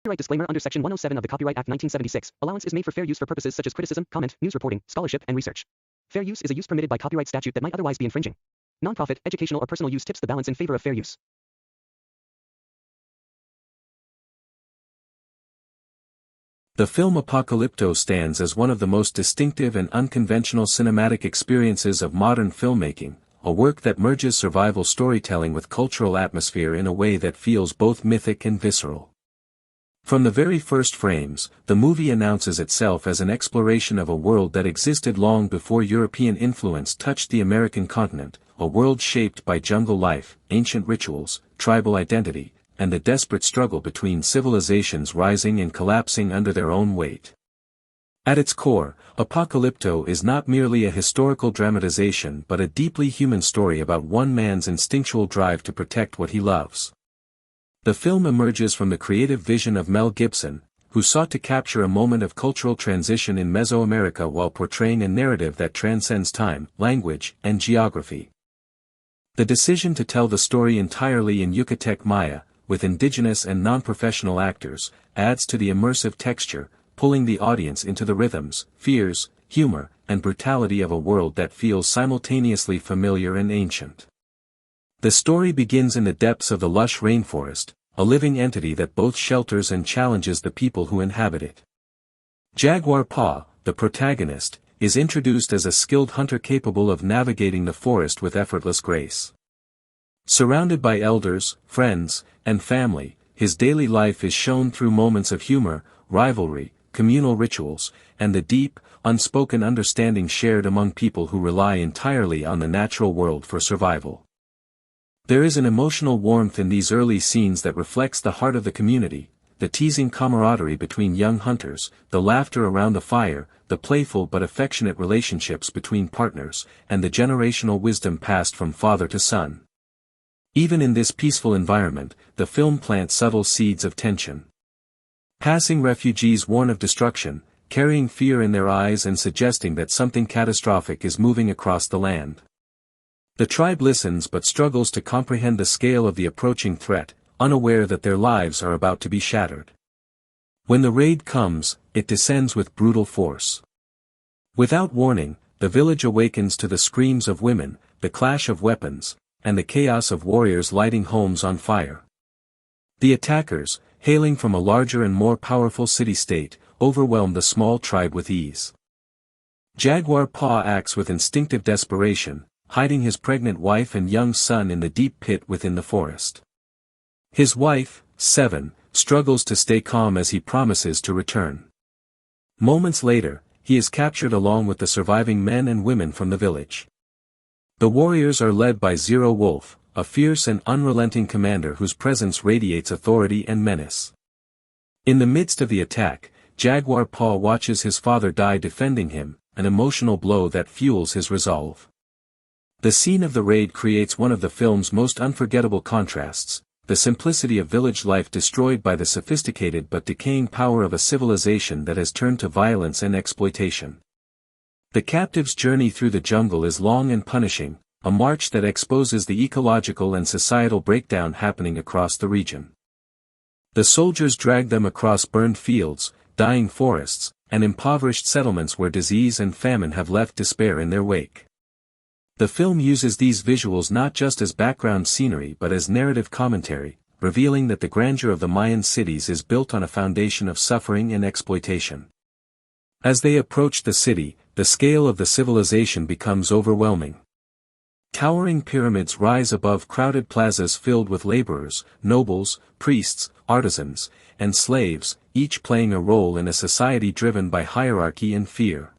Copyright disclaimer under Section 107 of the Copyright Act 1976. Allowance is made for fair use for purposes such as criticism, comment, news reporting, scholarship, and research. Fair use is a use permitted by copyright statute that might otherwise be infringing. Nonprofit, educational, or personal use tips the balance in favor of fair use. The film Apocalypto stands as one of the most distinctive and unconventional cinematic experiences of modern filmmaking, a work that merges survival storytelling with cultural atmosphere in a way that feels both mythic and visceral. From the very first frames, the movie announces itself as an exploration of a world that existed long before European influence touched the American continent, a world shaped by jungle life, ancient rituals, tribal identity, and the desperate struggle between civilizations rising and collapsing under their own weight. At its core, Apocalypto is not merely a historical dramatization but a deeply human story about one man's instinctual drive to protect what he loves. The film emerges from the creative vision of Mel Gibson, who sought to capture a moment of cultural transition in Mesoamerica while portraying a narrative that transcends time, language, and geography. The decision to tell the story entirely in Yucatec Maya, with indigenous and non-professional actors, adds to the immersive texture, pulling the audience into the rhythms, fears, humor, and brutality of a world that feels simultaneously familiar and ancient. The story begins in the depths of the lush rainforest, a living entity that both shelters and challenges the people who inhabit it. Jaguar Paw, the protagonist, is introduced as a skilled hunter capable of navigating the forest with effortless grace. Surrounded by elders, friends, and family, his daily life is shown through moments of humor, rivalry, communal rituals, and the deep, unspoken understanding shared among people who rely entirely on the natural world for survival. There is an emotional warmth in these early scenes that reflects the heart of the community, the teasing camaraderie between young hunters, the laughter around the fire, the playful but affectionate relationships between partners, and the generational wisdom passed from father to son. Even in this peaceful environment, the film plants subtle seeds of tension. Passing refugees warn of destruction, carrying fear in their eyes and suggesting that something catastrophic is moving across the land. The tribe listens but struggles to comprehend the scale of the approaching threat, unaware that their lives are about to be shattered. When the raid comes, it descends with brutal force. Without warning, the village awakens to the screams of women, the clash of weapons, and the chaos of warriors lighting homes on fire. The attackers, hailing from a larger and more powerful city-state, overwhelm the small tribe with ease. Jaguar Paw acts with instinctive desperation, hiding his pregnant wife and young son in the deep pit within the forest. His wife, 7, struggles to stay calm as he promises to return. Moments later, he is captured along with the surviving men and women from the village. The warriors are led by Zero Wolf, a fierce and unrelenting commander whose presence radiates authority and menace. In the midst of the attack, Jaguar Paw watches his father die defending him, an emotional blow that fuels his resolve. The scene of the raid creates one of the film's most unforgettable contrasts, the simplicity of village life destroyed by the sophisticated but decaying power of a civilization that has turned to violence and exploitation. The captive's journey through the jungle is long and punishing, a march that exposes the ecological and societal breakdown happening across the region. The soldiers drag them across burned fields, dying forests, and impoverished settlements where disease and famine have left despair in their wake. The film uses these visuals not just as background scenery but as narrative commentary, revealing that the grandeur of the Mayan cities is built on a foundation of suffering and exploitation. As they approach the city, the scale of the civilization becomes overwhelming. Towering pyramids rise above crowded plazas filled with laborers, nobles, priests, artisans, and slaves, each playing a role in a society driven by hierarchy and fear.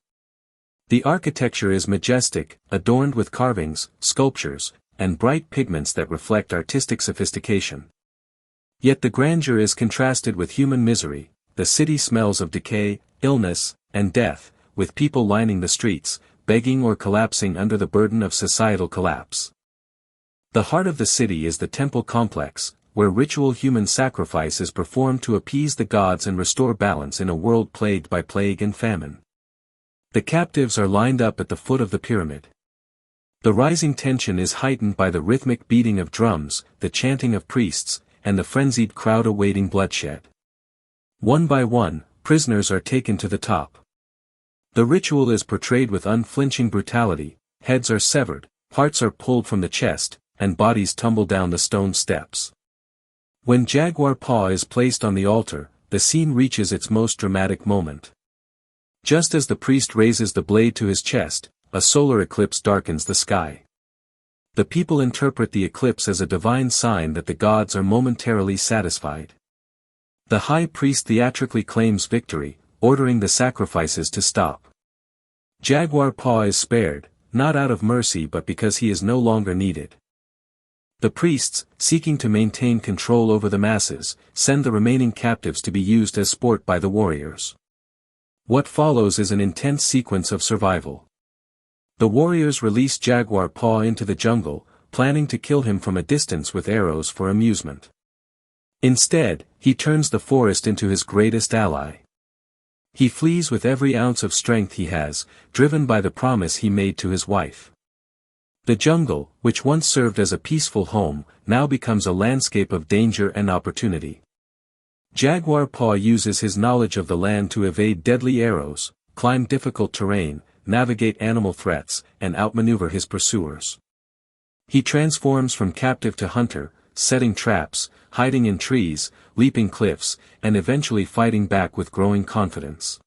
The architecture is majestic, adorned with carvings, sculptures, and bright pigments that reflect artistic sophistication. Yet the grandeur is contrasted with human misery. The city smells of decay, illness, and death, with people lining the streets, begging or collapsing under the burden of societal collapse. The heart of the city is the temple complex, where ritual human sacrifice is performed to appease the gods and restore balance in a world plagued by plague and famine. The captives are lined up at the foot of the pyramid. The rising tension is heightened by the rhythmic beating of drums, the chanting of priests, and the frenzied crowd awaiting bloodshed. One by one, prisoners are taken to the top. The ritual is portrayed with unflinching brutality, heads are severed, hearts are pulled from the chest, and bodies tumble down the stone steps. When Jaguar Paw is placed on the altar, the scene reaches its most dramatic moment. Just as the priest raises the blade to his chest, a solar eclipse darkens the sky. The people interpret the eclipse as a divine sign that the gods are momentarily satisfied. The high priest theatrically claims victory, ordering the sacrifices to stop. Jaguar Paw is spared, not out of mercy but because he is no longer needed. The priests, seeking to maintain control over the masses, send the remaining captives to be used as sport by the warriors. What follows is an intense sequence of survival. The warriors release Jaguar Paw into the jungle, planning to kill him from a distance with arrows for amusement. Instead, he turns the forest into his greatest ally. He flees with every ounce of strength he has, driven by the promise he made to his wife. The jungle, which once served as a peaceful home, now becomes a landscape of danger and opportunity. Jaguar Paw uses his knowledge of the land to evade deadly arrows, climb difficult terrain, navigate animal threats, and outmaneuver his pursuers. He transforms from captive to hunter, setting traps, hiding in trees, leaping cliffs, and eventually fighting back with growing confidence.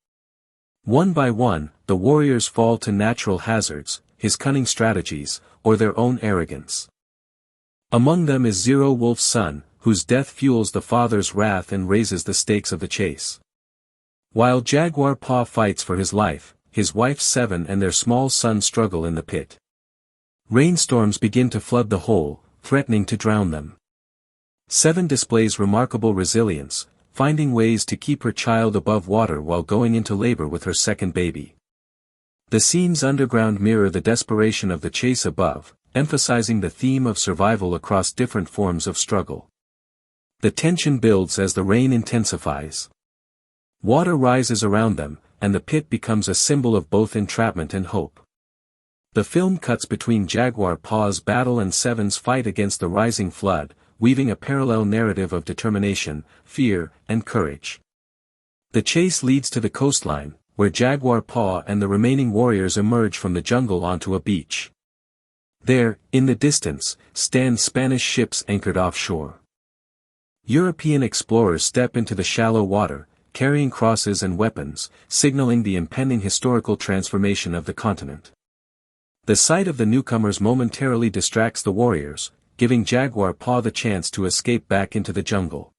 One by one, the warriors fall to natural hazards, his cunning strategies, or their own arrogance. Among them is Zero Wolf's son, whose death fuels the father's wrath and raises the stakes of the chase. While Jaguar Paw fights for his life, his wife Seven and their small son struggle in the pit. Rainstorms begin to flood the hole, threatening to drown them. Seven displays remarkable resilience, finding ways to keep her child above water while going into labor with her second baby. The scenes underground mirror the desperation of the chase above, emphasizing the theme of survival across different forms of struggle. The tension builds as the rain intensifies. Water rises around them, and the pit becomes a symbol of both entrapment and hope. The film cuts between Jaguar Paw's battle and Seven's fight against the rising flood, weaving a parallel narrative of determination, fear, and courage. The chase leads to the coastline, where Jaguar Paw and the remaining warriors emerge from the jungle onto a beach. There, in the distance, stand Spanish ships anchored offshore. European explorers step into the shallow water, carrying crosses and weapons, signaling the impending historical transformation of the continent. The sight of the newcomers momentarily distracts the warriors, giving Jaguar Paw the chance to escape back into the jungle.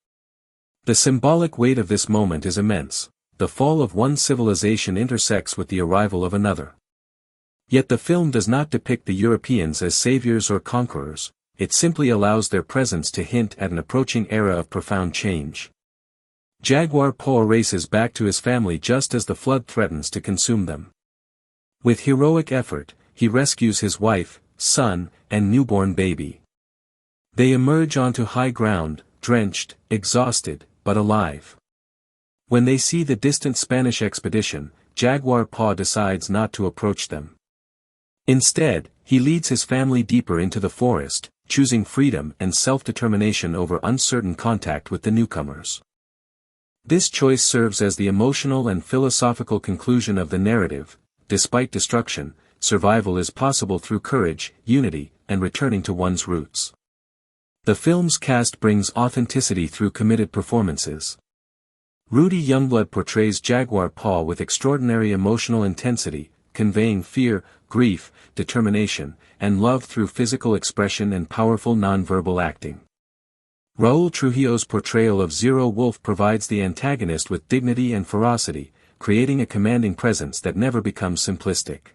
The symbolic weight of this moment is immense. The fall of one civilization intersects with the arrival of another. Yet the film does not depict the Europeans as saviors or conquerors, it simply allows their presence to hint at an approaching era of profound change. Jaguar Paw races back to his family just as the flood threatens to consume them. With heroic effort, he rescues his wife, son, and newborn baby. They emerge onto high ground, drenched, exhausted, but alive. When they see the distant Spanish expedition, Jaguar Paw decides not to approach them. Instead, he leads his family deeper into the forest, choosing freedom and self-determination over uncertain contact with the newcomers. This choice serves as the emotional and philosophical conclusion of the narrative. Despite destruction, survival is possible through courage, unity, and returning to one's roots. The film's cast brings authenticity through committed performances. Rudy Youngblood portrays Jaguar Paw with extraordinary emotional intensity, conveying fear, grief, determination, and love through physical expression and powerful nonverbal acting. Raúl Trujillo's portrayal of Zero Wolf provides the antagonist with dignity and ferocity, creating a commanding presence that never becomes simplistic.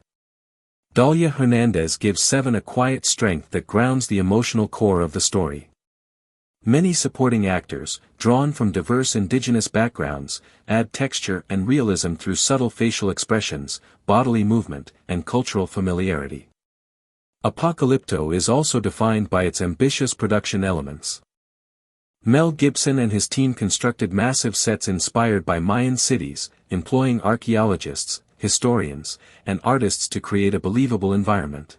Dalia Hernandez gives Seven a quiet strength that grounds the emotional core of the story. Many supporting actors, drawn from diverse indigenous backgrounds, add texture and realism through subtle facial expressions, bodily movement, and cultural familiarity. Apocalypto is also defined by its ambitious production elements. Mel Gibson and his team constructed massive sets inspired by Mayan cities, employing archaeologists, historians, and artists to create a believable environment.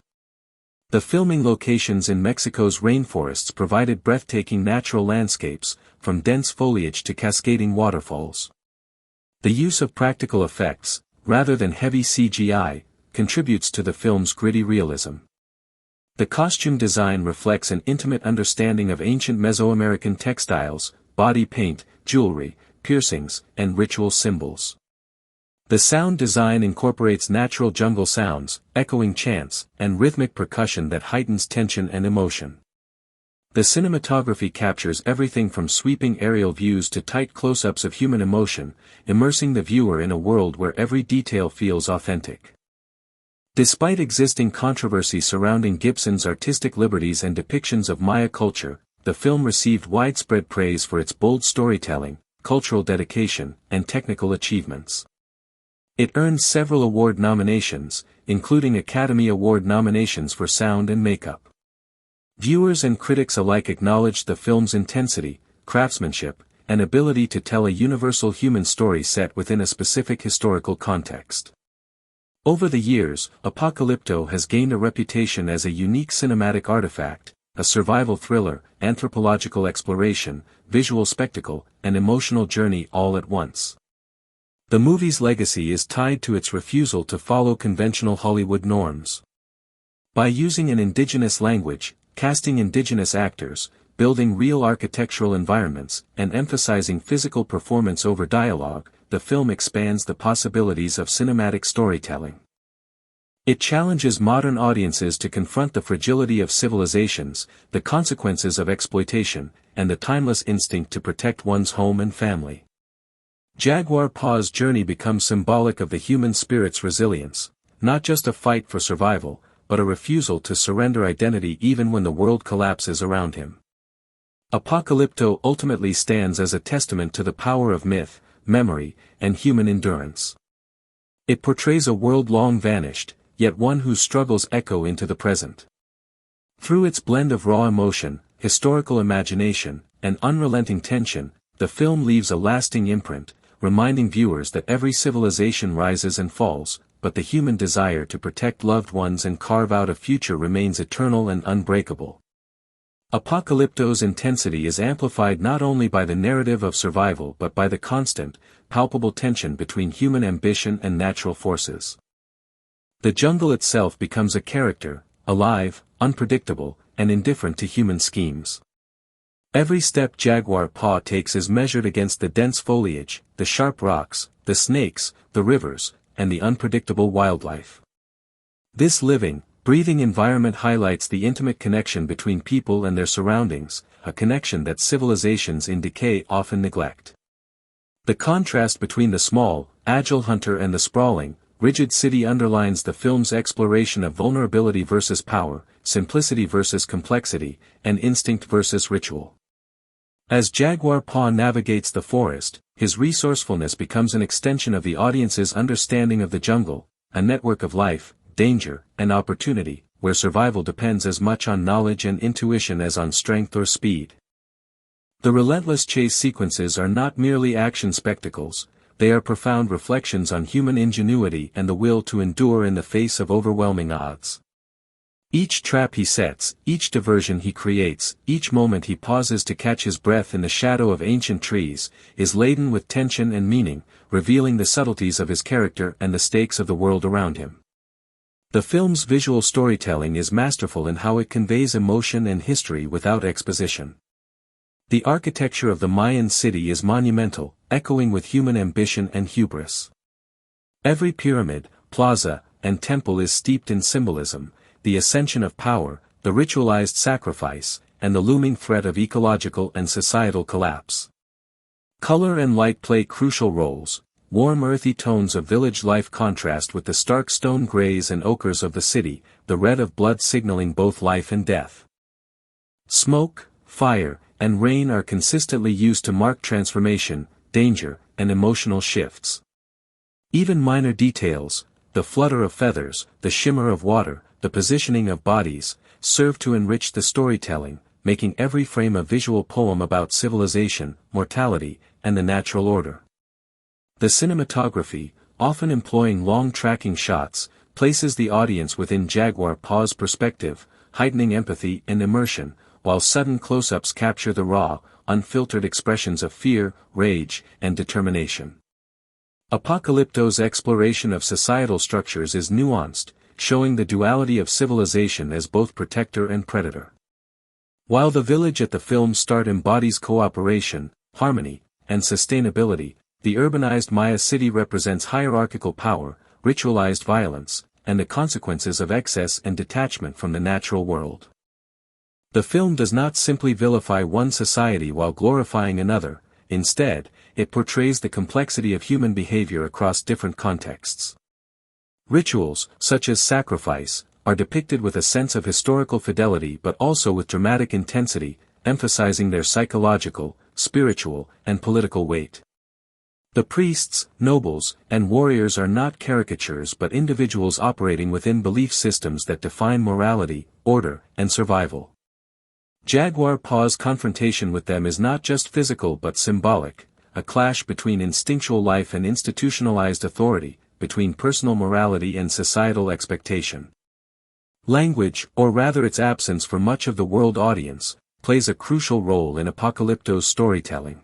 The filming locations in Mexico's rainforests provided breathtaking natural landscapes, from dense foliage to cascading waterfalls. The use of practical effects, rather than heavy CGI, contributes to the film's gritty realism. The costume design reflects an intimate understanding of ancient Mesoamerican textiles, body paint, jewelry, piercings, and ritual symbols. The sound design incorporates natural jungle sounds, echoing chants, and rhythmic percussion that heightens tension and emotion. The cinematography captures everything from sweeping aerial views to tight close-ups of human emotion, immersing the viewer in a world where every detail feels authentic. Despite existing controversy surrounding Gibson's artistic liberties and depictions of Maya culture, the film received widespread praise for its bold storytelling, cultural dedication, and technical achievements. It earned several award nominations, including Academy Award nominations for sound and makeup. Viewers and critics alike acknowledged the film's intensity, craftsmanship, and ability to tell a universal human story set within a specific historical context. Over the years, Apocalypto has gained a reputation as a unique cinematic artifact, a survival thriller, anthropological exploration, visual spectacle, and emotional journey all at once. The movie's legacy is tied to its refusal to follow conventional Hollywood norms. By using an indigenous language, casting indigenous actors, building real architectural environments, and emphasizing physical performance over dialogue, the film expands the possibilities of cinematic storytelling. It challenges modern audiences to confront the fragility of civilizations, the consequences of exploitation, and the timeless instinct to protect one's home and family. Jaguar Paw's journey becomes symbolic of the human spirit's resilience, not just a fight for survival, but a refusal to surrender identity even when the world collapses around him. Apocalypto ultimately stands as a testament to the power of myth, memory, and human endurance. It portrays a world long vanished, yet one whose struggles echo into the present. Through its blend of raw emotion, historical imagination, and unrelenting tension, the film leaves a lasting imprint, reminding viewers that every civilization rises and falls, but the human desire to protect loved ones and carve out a future remains eternal and unbreakable. Apocalypto's intensity is amplified not only by the narrative of survival but by the constant, palpable tension between human ambition and natural forces. The jungle itself becomes a character, alive, unpredictable, and indifferent to human schemes. Every step Jaguar Paw takes is measured against the dense foliage, the sharp rocks, the snakes, the rivers, and the unpredictable wildlife. This living, breathing environment highlights the intimate connection between people and their surroundings, a connection that civilizations in decay often neglect. The contrast between the small, agile hunter and the sprawling, rigid city underlines the film's exploration of vulnerability versus power, simplicity versus complexity, and instinct versus ritual. As Jaguar Paw navigates the forest, his resourcefulness becomes an extension of the audience's understanding of the jungle, a network of life, danger, and opportunity, where survival depends as much on knowledge and intuition as on strength or speed. The relentless chase sequences are not merely action spectacles, they are profound reflections on human ingenuity and the will to endure in the face of overwhelming odds. Each trap he sets, each diversion he creates, each moment he pauses to catch his breath in the shadow of ancient trees, is laden with tension and meaning, revealing the subtleties of his character and the stakes of the world around him. The film's visual storytelling is masterful in how it conveys emotion and history without exposition. The architecture of the Mayan city is monumental, echoing with human ambition and hubris. Every pyramid, plaza, and temple is steeped in symbolism, the ascension of power, the ritualized sacrifice, and the looming threat of ecological and societal collapse. Color and light play crucial roles. Warm earthy tones of village life contrast with the stark stone grays and ochres of the city, the red of blood signaling both life and death. Smoke, fire, and rain are consistently used to mark transformation, danger, and emotional shifts. Even minor details, the flutter of feathers, the shimmer of water, the positioning of bodies, serve to enrich the storytelling, making every frame a visual poem about civilization, mortality, and the natural order. The cinematography, often employing long tracking shots, places the audience within Jaguar Paw's perspective, heightening empathy and immersion, while sudden close-ups capture the raw, unfiltered expressions of fear, rage, and determination. Apocalypto's exploration of societal structures is nuanced, showing the duality of civilization as both protector and predator. While the village at the film's start embodies cooperation, harmony, and sustainability, the urbanized Maya city represents hierarchical power, ritualized violence, and the consequences of excess and detachment from the natural world. The film does not simply vilify one society while glorifying another, instead, it portrays the complexity of human behavior across different contexts. Rituals, such as sacrifice, are depicted with a sense of historical fidelity but also with dramatic intensity, emphasizing their psychological, spiritual, and political weight. The priests, nobles, and warriors are not caricatures but individuals operating within belief systems that define morality, order, and survival. Jaguar Paw's confrontation with them is not just physical but symbolic, a clash between instinctual life and institutionalized authority, between personal morality and societal expectation. Language, or rather its absence for much of the world audience, plays a crucial role in Apocalypto's storytelling.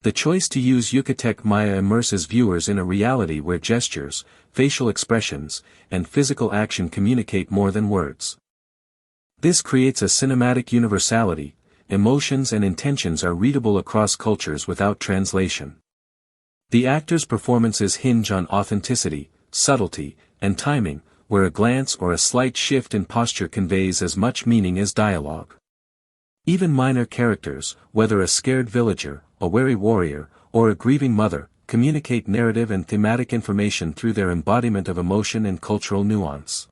The choice to use Yucatec Maya immerses viewers in a reality where gestures, facial expressions, and physical action communicate more than words. This creates a cinematic universality. Emotions and intentions are readable across cultures without translation. The actors' performances hinge on authenticity, subtlety, and timing, where a glance or a slight shift in posture conveys as much meaning as dialogue. Even minor characters, whether a scared villager, a wary warrior, or a grieving mother, communicate narrative and thematic information through their embodiment of emotion and cultural nuance.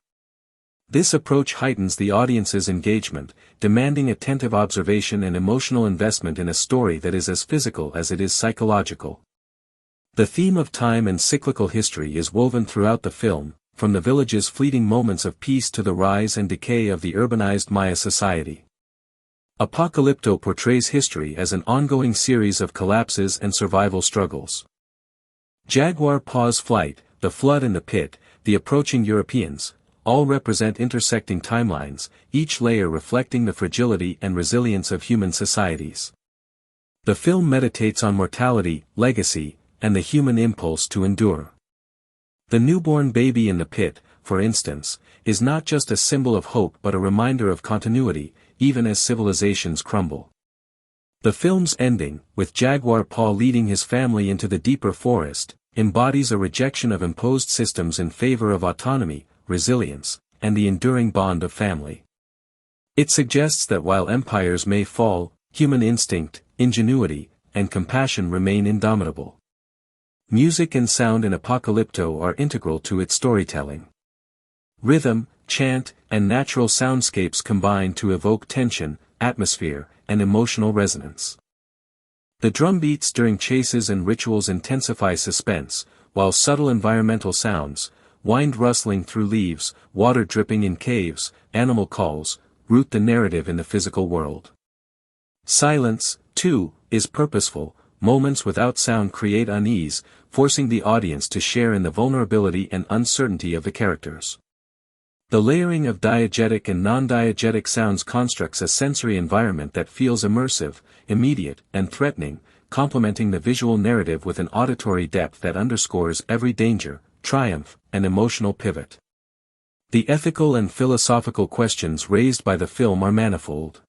This approach heightens the audience's engagement, demanding attentive observation and emotional investment in a story that is as physical as it is psychological. The theme of time and cyclical history is woven throughout the film, from the village's fleeting moments of peace to the rise and decay of the urbanized Maya society. Apocalypto portrays history as an ongoing series of collapses and survival struggles. Jaguar Paw's flight, the flood in the pit, the approaching Europeans, all represent intersecting timelines, each layer reflecting the fragility and resilience of human societies. The film meditates on mortality, legacy, and the human impulse to endure. The newborn baby in the pit, for instance, is not just a symbol of hope but a reminder of continuity, even as civilizations crumble. The film's ending, with Jaguar Paw leading his family into the deeper forest, embodies a rejection of imposed systems in favor of autonomy, resilience, and the enduring bond of family. It suggests that while empires may fall, human instinct, ingenuity, and compassion remain indomitable. Music and sound in Apocalypto are integral to its storytelling. Rhythm, chant, and natural soundscapes combine to evoke tension, atmosphere, and emotional resonance. The drum beats during chases and rituals intensify suspense, while subtle environmental sounds, wind rustling through leaves, water dripping in caves, animal calls, root the narrative in the physical world. Silence, too, is purposeful. Moments without sound create unease, forcing the audience to share in the vulnerability and uncertainty of the characters. The layering of diegetic and non-diegetic sounds constructs a sensory environment that feels immersive, immediate, and threatening, complementing the visual narrative with an auditory depth that underscores every danger, triumph, and emotional pivot. The ethical and philosophical questions raised by the film are manifold.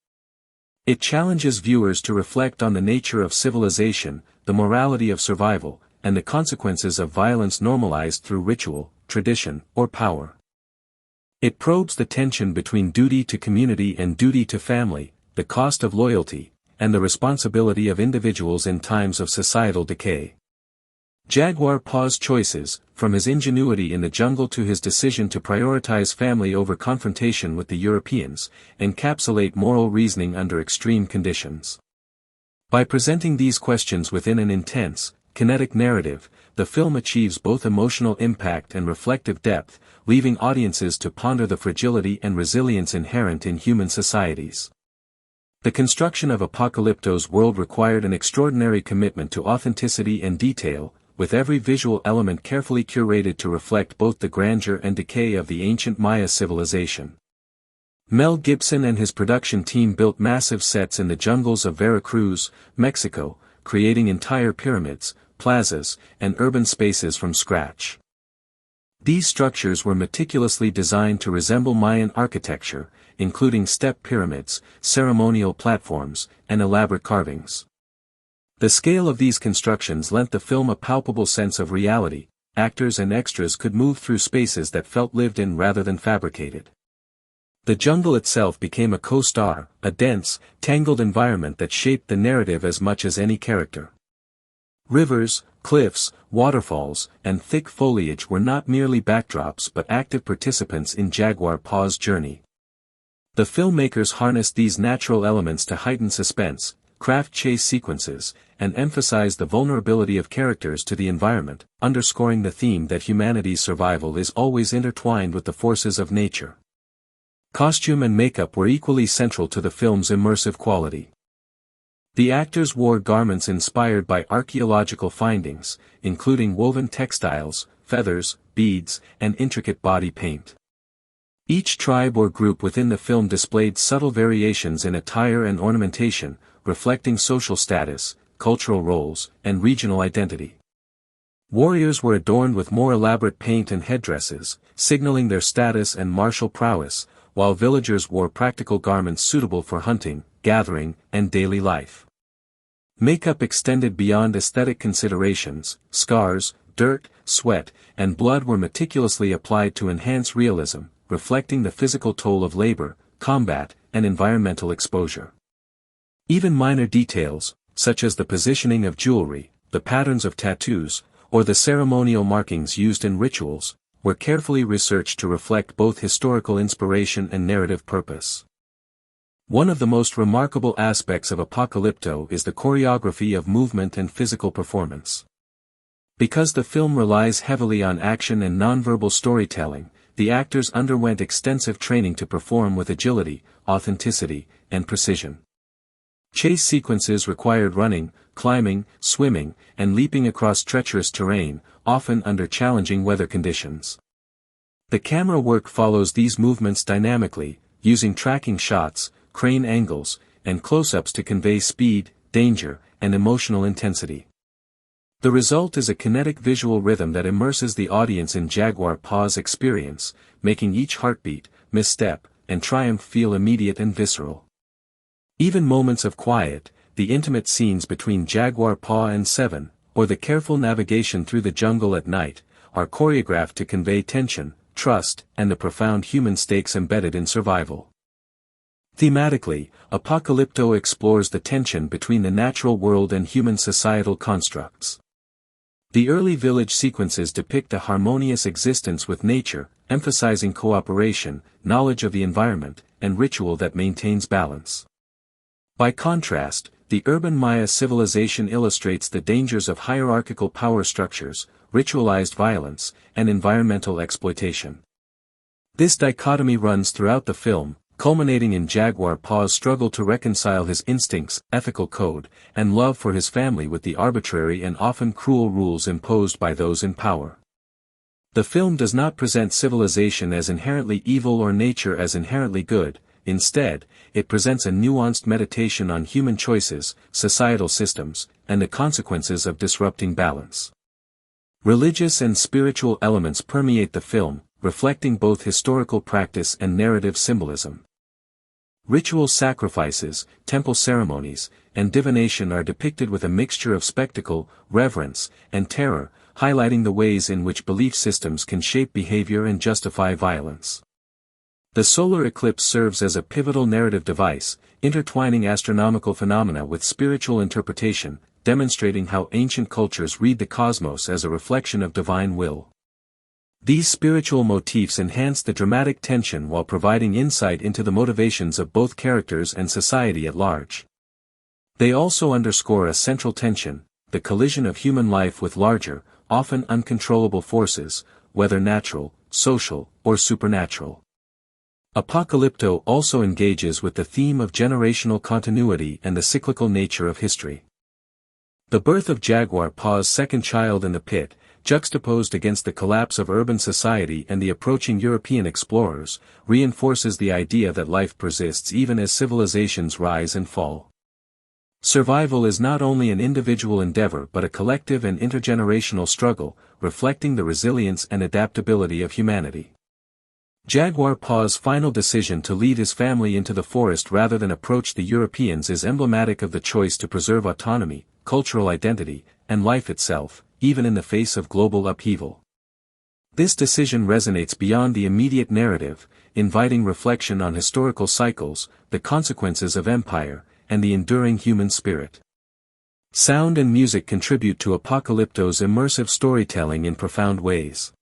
It challenges viewers to reflect on the nature of civilization, the morality of survival, and the consequences of violence normalized through ritual, tradition, or power. It probes the tension between duty to community and duty to family, the cost of loyalty, and the responsibility of individuals in times of societal decay. Jaguar Paw's choices, from his ingenuity in the jungle to his decision to prioritize family over confrontation with the Europeans, encapsulate moral reasoning under extreme conditions. By presenting these questions within an intense, kinetic narrative, the film achieves both emotional impact and reflective depth, leaving audiences to ponder the fragility and resilience inherent in human societies. The construction of Apocalypto's world required an extraordinary commitment to authenticity and detail, with every visual element carefully curated to reflect both the grandeur and decay of the ancient Maya civilization. Mel Gibson and his production team built massive sets in the jungles of Veracruz, Mexico, creating entire pyramids, plazas, and urban spaces from scratch. These structures were meticulously designed to resemble Mayan architecture, including step pyramids, ceremonial platforms, and elaborate carvings. The scale of these constructions lent the film a palpable sense of reality. Actors and extras could move through spaces that felt lived in rather than fabricated. The jungle itself became a co-star, a dense, tangled environment that shaped the narrative as much as any character. Rivers, cliffs, waterfalls, and thick foliage were not merely backdrops but active participants in Jaguar Paw's journey. The filmmakers harnessed these natural elements to heighten suspense, craft chase sequences, and emphasize the vulnerability of characters to the environment, underscoring the theme that humanity's survival is always intertwined with the forces of nature. Costume and makeup were equally central to the film's immersive quality. The actors wore garments inspired by archaeological findings, including woven textiles, feathers, beads, and intricate body paint. Each tribe or group within the film displayed subtle variations in attire and ornamentation, reflecting social status, cultural roles, and regional identity. Warriors were adorned with more elaborate paint and headdresses, signaling their status and martial prowess, while villagers wore practical garments suitable for hunting, gathering, and daily life. Makeup extended beyond aesthetic considerations. Scars, dirt, sweat, and blood were meticulously applied to enhance realism, reflecting the physical toll of labor, combat, and environmental exposure. Even minor details, such as the positioning of jewelry, the patterns of tattoos, or the ceremonial markings used in rituals, were carefully researched to reflect both historical inspiration and narrative purpose. One of the most remarkable aspects of Apocalypto is the choreography of movement and physical performance. Because the film relies heavily on action and nonverbal storytelling, the actors underwent extensive training to perform with agility, authenticity, and precision. Chase sequences required running, climbing, swimming, and leaping across treacherous terrain, often under challenging weather conditions. The camera work follows these movements dynamically, using tracking shots, crane angles, and close-ups to convey speed, danger, and emotional intensity. The result is a kinetic visual rhythm that immerses the audience in Jaguar Paw's experience, making each heartbeat, misstep, and triumph feel immediate and visceral. Even moments of quiet, the intimate scenes between Jaguar Paw and Seven, or the careful navigation through the jungle at night, are choreographed to convey tension, trust, and the profound human stakes embedded in survival. Thematically, Apocalypto explores the tension between the natural world and human societal constructs. The early village sequences depict a harmonious existence with nature, emphasizing cooperation, knowledge of the environment, and ritual that maintains balance. By contrast, the urban Maya civilization illustrates the dangers of hierarchical power structures, ritualized violence, and environmental exploitation. This dichotomy runs throughout the film, culminating in Jaguar Paw's struggle to reconcile his instincts, ethical code, and love for his family with the arbitrary and often cruel rules imposed by those in power. The film does not present civilization as inherently evil or nature as inherently good. Instead, it presents a nuanced meditation on human choices, societal systems, and the consequences of disrupting balance. Religious and spiritual elements permeate the film, reflecting both historical practice and narrative symbolism. Ritual sacrifices, temple ceremonies, and divination are depicted with a mixture of spectacle, reverence, and terror, highlighting the ways in which belief systems can shape behavior and justify violence. The solar eclipse serves as a pivotal narrative device, intertwining astronomical phenomena with spiritual interpretation, demonstrating how ancient cultures read the cosmos as a reflection of divine will. These spiritual motifs enhance the dramatic tension while providing insight into the motivations of both characters and society at large. They also underscore a central tension, the collision of human life with larger, often uncontrollable forces, whether natural, social, or supernatural. Apocalypto also engages with the theme of generational continuity and the cyclical nature of history. The birth of Jaguar Paw's second child in the pit, juxtaposed against the collapse of urban society and the approaching European explorers, reinforces the idea that life persists even as civilizations rise and fall. Survival is not only an individual endeavor but a collective and intergenerational struggle, reflecting the resilience and adaptability of humanity. Jaguar Paw's final decision to lead his family into the forest rather than approach the Europeans is emblematic of the choice to preserve autonomy, cultural identity, and life itself, even in the face of global upheaval. This decision resonates beyond the immediate narrative, inviting reflection on historical cycles, the consequences of empire, and the enduring human spirit. Sound and music contribute to Apocalypto's immersive storytelling in profound ways.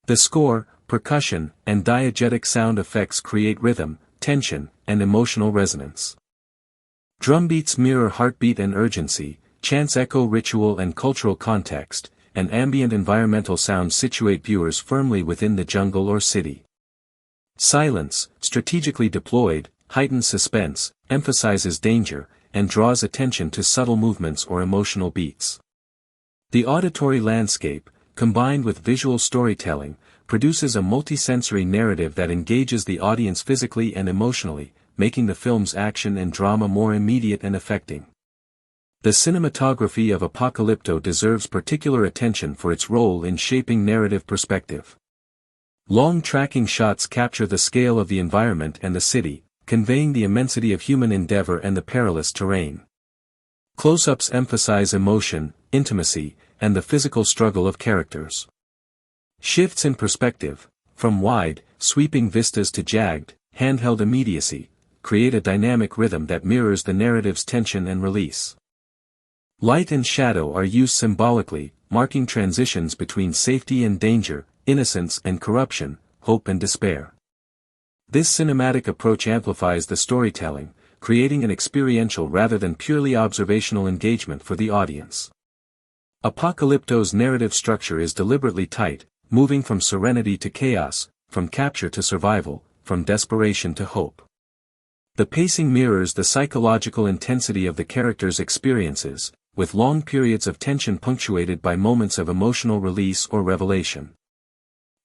The score, percussion, and diegetic sound effects create rhythm, tension, and emotional resonance. Drumbeats mirror heartbeat and urgency, chants echo ritual and cultural context, and ambient environmental sounds situate viewers firmly within the jungle or city. Silence, strategically deployed, heightens suspense, emphasizes danger, and draws attention to subtle movements or emotional beats. The auditory landscape, combined with visual storytelling, produces a multisensory narrative that engages the audience physically and emotionally, making the film's action and drama more immediate and affecting. The cinematography of Apocalypto deserves particular attention for its role in shaping narrative perspective. Long tracking shots capture the scale of the environment and the city, conveying the immensity of human endeavor and the perilous terrain. Close-ups emphasize emotion, intimacy, and the physical struggle of characters. Shifts in perspective, from wide, sweeping vistas to jagged, handheld immediacy, create a dynamic rhythm that mirrors the narrative's tension and release. Light and shadow are used symbolically, marking transitions between safety and danger, innocence and corruption, hope and despair. This cinematic approach amplifies the storytelling, creating an experiential rather than purely observational engagement for the audience. Apocalypto's narrative structure is deliberately tight, moving from serenity to chaos, from capture to survival, from desperation to hope. The pacing mirrors the psychological intensity of the characters' experiences, with long periods of tension punctuated by moments of emotional release or revelation.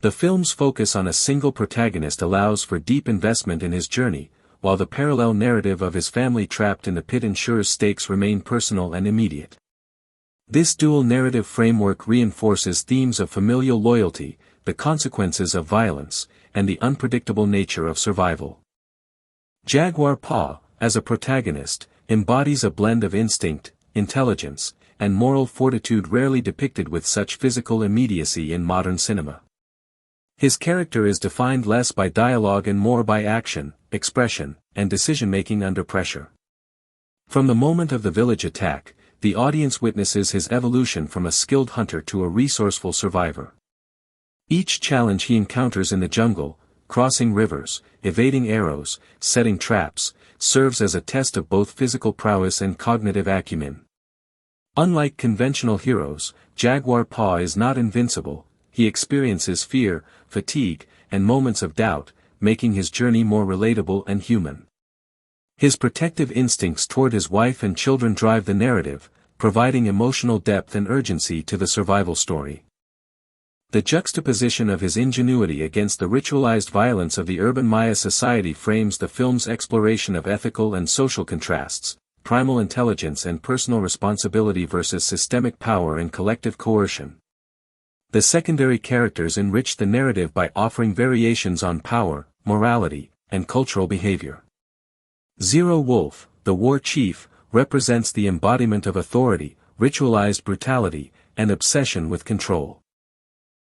The film's focus on a single protagonist allows for deep investment in his journey, while the parallel narrative of his family trapped in the pit ensures stakes remain personal and immediate. This dual narrative framework reinforces themes of familial loyalty, the consequences of violence, and the unpredictable nature of survival. Jaguar Paw, as a protagonist, embodies a blend of instinct, intelligence, and moral fortitude rarely depicted with such physical immediacy in modern cinema. His character is defined less by dialogue and more by action, expression, and decision-making under pressure. From the moment of the village attack, the audience witnesses his evolution from a skilled hunter to a resourceful survivor. Each challenge he encounters in the jungle, crossing rivers, evading arrows, setting traps, serves as a test of both physical prowess and cognitive acumen. Unlike conventional heroes, Jaguar Paw is not invincible. He experiences fear, fatigue, and moments of doubt, making his journey more relatable and human. His protective instincts toward his wife and children drive the narrative, providing emotional depth and urgency to the survival story. The juxtaposition of his ingenuity against the ritualized violence of the urban Maya society frames the film's exploration of ethical and social contrasts, primal intelligence and personal responsibility versus systemic power and collective coercion. The secondary characters enrich the narrative by offering variations on power, morality, and cultural behavior. Zero Wolf, the war chief, represents the embodiment of authority, ritualized brutality, and obsession with control.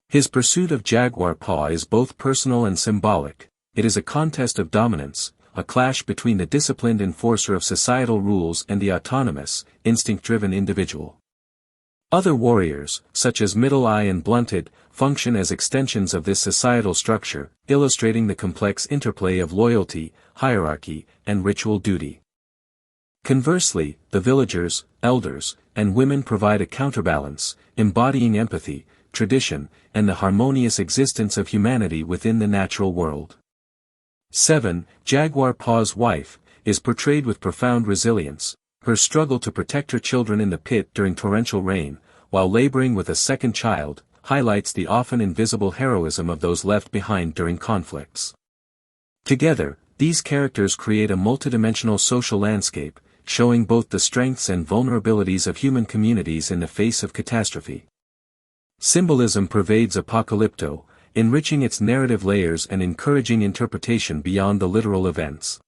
His pursuit of Jaguar Paw is both personal and symbolic. It is a contest of dominance, a clash between the disciplined enforcer of societal rules and the autonomous, instinct-driven individual. Other warriors, such as Middle Eye and Blunted, function as extensions of this societal structure, illustrating the complex interplay of loyalty, hierarchy, and ritual duty. Conversely, the villagers, elders, and women provide a counterbalance, embodying empathy, tradition, and the harmonious existence of humanity within the natural world. 7. Jaguar Paw's wife, is portrayed with profound resilience. Her struggle to protect her children in the pit during torrential rain, while laboring with a second child, highlights the often invisible heroism of those left behind during conflicts. Together, these characters create a multidimensional social landscape, showing both the strengths and vulnerabilities of human communities in the face of catastrophe. Symbolism pervades Apocalypto, enriching its narrative layers and encouraging interpretation beyond the literal events.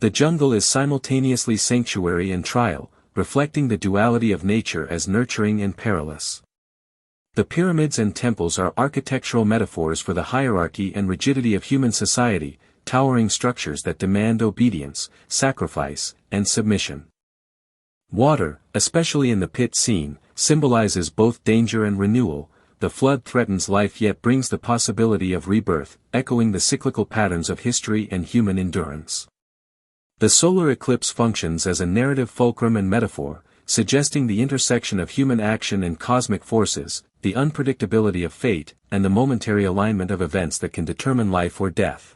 The jungle is simultaneously sanctuary and trial, reflecting the duality of nature as nurturing and perilous. The pyramids and temples are architectural metaphors for the hierarchy and rigidity of human society, towering structures that demand obedience, sacrifice, and submission. Water, especially in the pit scene, symbolizes both danger and renewal. The flood threatens life yet brings the possibility of rebirth, echoing the cyclical patterns of history and human endurance. The solar eclipse functions as a narrative fulcrum and metaphor, suggesting the intersection of human action and cosmic forces, the unpredictability of fate, and the momentary alignment of events that can determine life or death.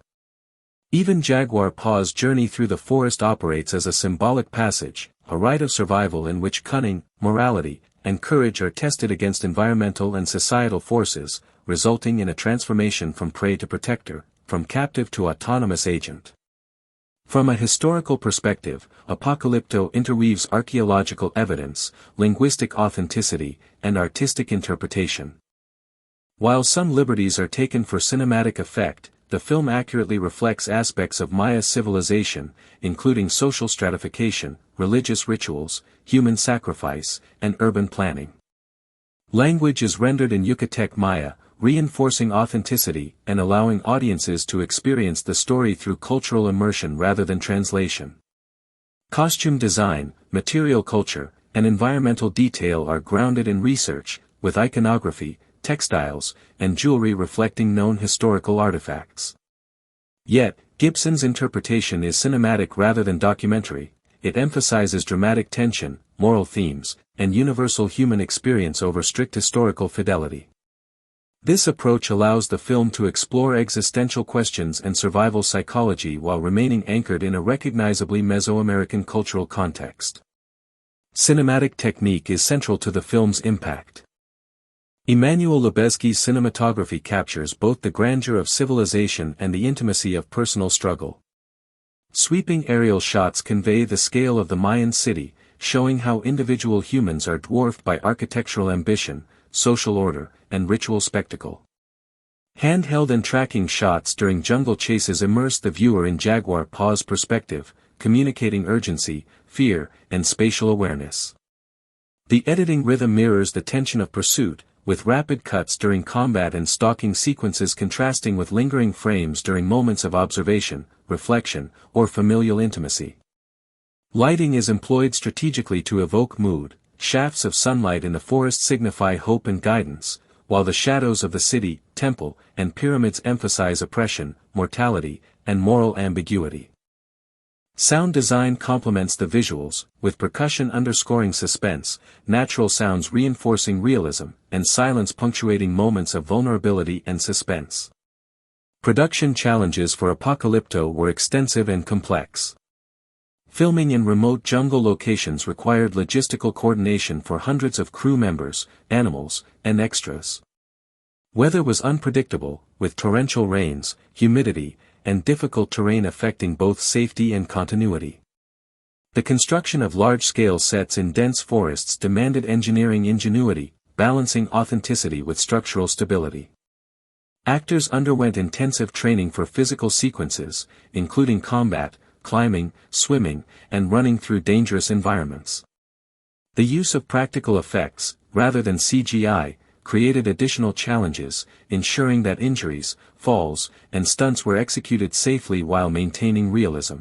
Even Jaguar Paw's journey through the forest operates as a symbolic passage, a rite of survival in which cunning, morality, and courage are tested against environmental and societal forces, resulting in a transformation from prey to protector, from captive to autonomous agent. From a historical perspective, Apocalypto interweaves archaeological evidence, linguistic authenticity, and artistic interpretation. While some liberties are taken for cinematic effect, the film accurately reflects aspects of Maya civilization, including social stratification, religious rituals, human sacrifice, and urban planning. Language is rendered in Yucatec Maya, reinforcing authenticity and allowing audiences to experience the story through cultural immersion rather than translation. Costume design, material culture, and environmental detail are grounded in research, with iconography, textiles, and jewelry reflecting known historical artifacts. Yet, Gibson's interpretation is cinematic rather than documentary. It emphasizes dramatic tension, moral themes, and universal human experience over strict historical fidelity. This approach allows the film to explore existential questions and survival psychology while remaining anchored in a recognizably Mesoamerican cultural context. Cinematic technique is central to the film's impact. Emmanuel Lubezki's cinematography captures both the grandeur of civilization and the intimacy of personal struggle. Sweeping aerial shots convey the scale of the Mayan city, showing how individual humans are dwarfed by architectural ambition, social order, and ritual spectacle. Handheld and tracking shots during jungle chases immerse the viewer in Jaguar Paw's perspective, communicating urgency, fear, and spatial awareness. The editing rhythm mirrors the tension of pursuit, with rapid cuts during combat and stalking sequences contrasting with lingering frames during moments of observation, reflection, or familial intimacy. Lighting is employed strategically to evoke mood. Shafts of sunlight in the forest signify hope and guidance, while the shadows of the city, temple, and pyramids emphasize oppression, mortality, and moral ambiguity. Sound design complements the visuals, with percussion underscoring suspense, natural sounds reinforcing realism, and silence punctuating moments of vulnerability and suspense. Production challenges for Apocalypto were extensive and complex. Filming in remote jungle locations required logistical coordination for hundreds of crew members, animals, and extras. Weather was unpredictable, with torrential rains, humidity, and difficult terrain affecting both safety and continuity. The construction of large-scale sets in dense forests demanded engineering ingenuity, balancing authenticity with structural stability. Actors underwent intensive training for physical sequences, including combat, climbing, swimming, and running through dangerous environments. The use of practical effects, rather than CGI, created additional challenges, ensuring that injuries, falls, and stunts were executed safely while maintaining realism.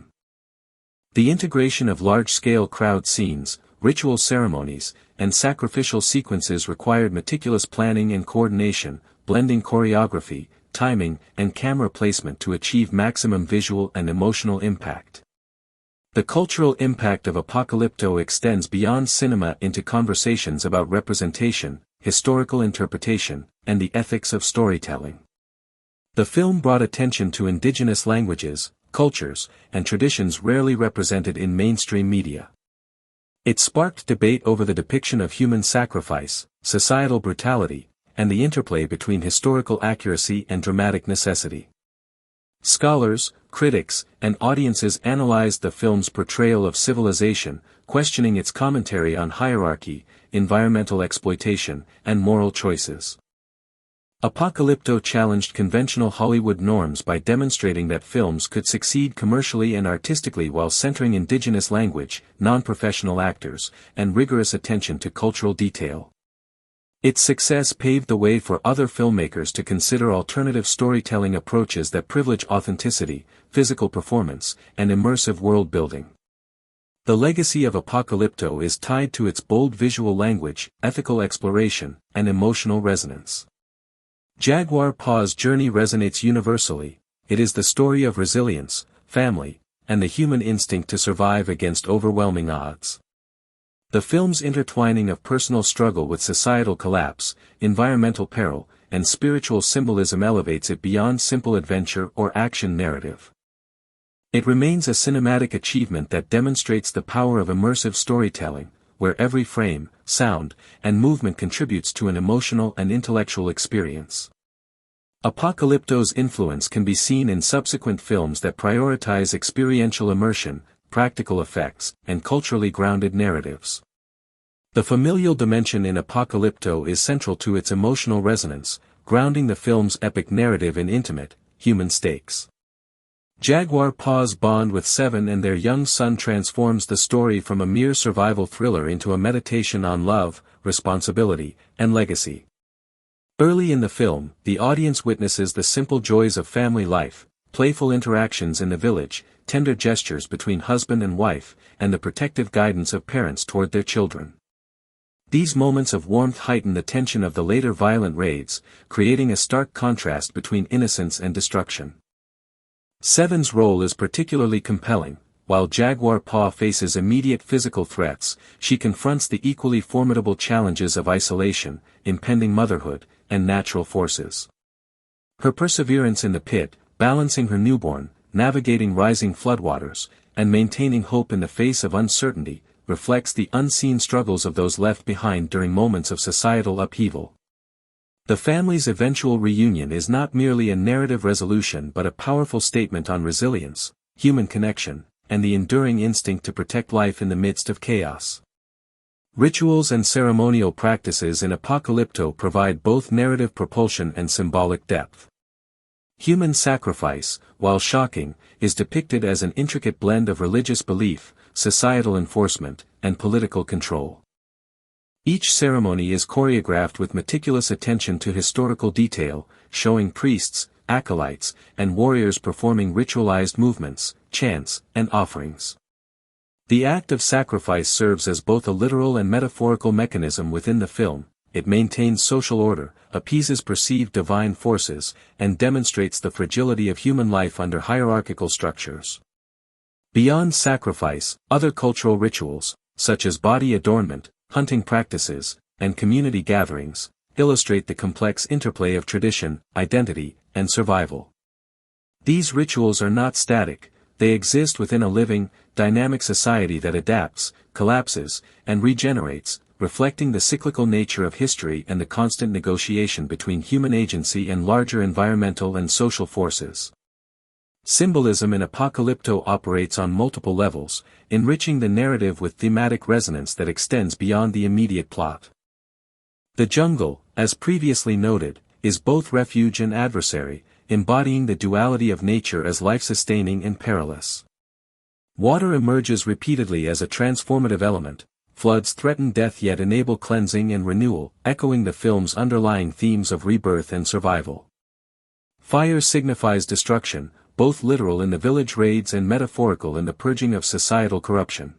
The integration of large-scale crowd scenes, ritual ceremonies, and sacrificial sequences required meticulous planning and coordination, blending choreography, timing, and camera placement to achieve maximum visual and emotional impact. The cultural impact of Apocalypto extends beyond cinema into conversations about representation, historical interpretation, and the ethics of storytelling. The film brought attention to indigenous languages, cultures, and traditions rarely represented in mainstream media. It sparked debate over the depiction of human sacrifice, societal brutality, and the interplay between historical accuracy and dramatic necessity. Scholars, critics, and audiences analyzed the film's portrayal of civilization, questioning its commentary on hierarchy, environmental exploitation, and moral choices. Apocalypto challenged conventional Hollywood norms by demonstrating that films could succeed commercially and artistically while centering indigenous language, non-professional actors, and rigorous attention to cultural detail. Its success paved the way for other filmmakers to consider alternative storytelling approaches that privilege authenticity, physical performance, and immersive world-building. The legacy of Apocalypto is tied to its bold visual language, ethical exploration, and emotional resonance. Jaguar Paw's journey resonates universally. It is the story of resilience, family, and the human instinct to survive against overwhelming odds. The film's intertwining of personal struggle with societal collapse, environmental peril, and spiritual symbolism elevates it beyond simple adventure or action narrative. It remains a cinematic achievement that demonstrates the power of immersive storytelling, where every frame, sound, and movement contributes to an emotional and intellectual experience. Apocalypto's influence can be seen in subsequent films that prioritize experiential immersion, practical effects, and culturally grounded narratives. The familial dimension in Apocalypto is central to its emotional resonance, grounding the film's epic narrative in intimate, human stakes. Jaguar Paw's bond with Seven and their young son transforms the story from a mere survival thriller into a meditation on love, responsibility, and legacy. Early in the film, the audience witnesses the simple joys of family life, playful interactions in the village, tender gestures between husband and wife, and the protective guidance of parents toward their children. These moments of warmth heighten the tension of the later violent raids, creating a stark contrast between innocence and destruction. Seven's role is particularly compelling. While Jaguar Paw faces immediate physical threats, she confronts the equally formidable challenges of isolation, impending motherhood, and natural forces. Her perseverance in the pit, balancing her newborn, navigating rising floodwaters, and maintaining hope in the face of uncertainty, reflects the unseen struggles of those left behind during moments of societal upheaval. The family's eventual reunion is not merely a narrative resolution but a powerful statement on resilience, human connection, and the enduring instinct to protect life in the midst of chaos. Rituals and ceremonial practices in Apocalypto provide both narrative propulsion and symbolic depth. Human sacrifice, while shocking, is depicted as an intricate blend of religious belief, societal enforcement, and political control. Each ceremony is choreographed with meticulous attention to historical detail, showing priests, acolytes, and warriors performing ritualized movements, chants, and offerings. The act of sacrifice serves as both a literal and metaphorical mechanism within the film. It maintains social order, appeases perceived divine forces, and demonstrates the fragility of human life under hierarchical structures. Beyond sacrifice, other cultural rituals, such as body adornment, hunting practices, and community gatherings, illustrate the complex interplay of tradition, identity, and survival. These rituals are not static, they exist within a living, dynamic society that adapts, collapses, and regenerates, reflecting the cyclical nature of history and the constant negotiation between human agency and larger environmental and social forces. Symbolism in Apocalypto operates on multiple levels, enriching the narrative with thematic resonance that extends beyond the immediate plot. The jungle, as previously noted, is both refuge and adversary, embodying the duality of nature as life-sustaining and perilous. Water emerges repeatedly as a transformative element, floods threaten death yet enable cleansing and renewal, echoing the film's underlying themes of rebirth and survival. Fire signifies destruction, both literal in the village raids and metaphorical in the purging of societal corruption.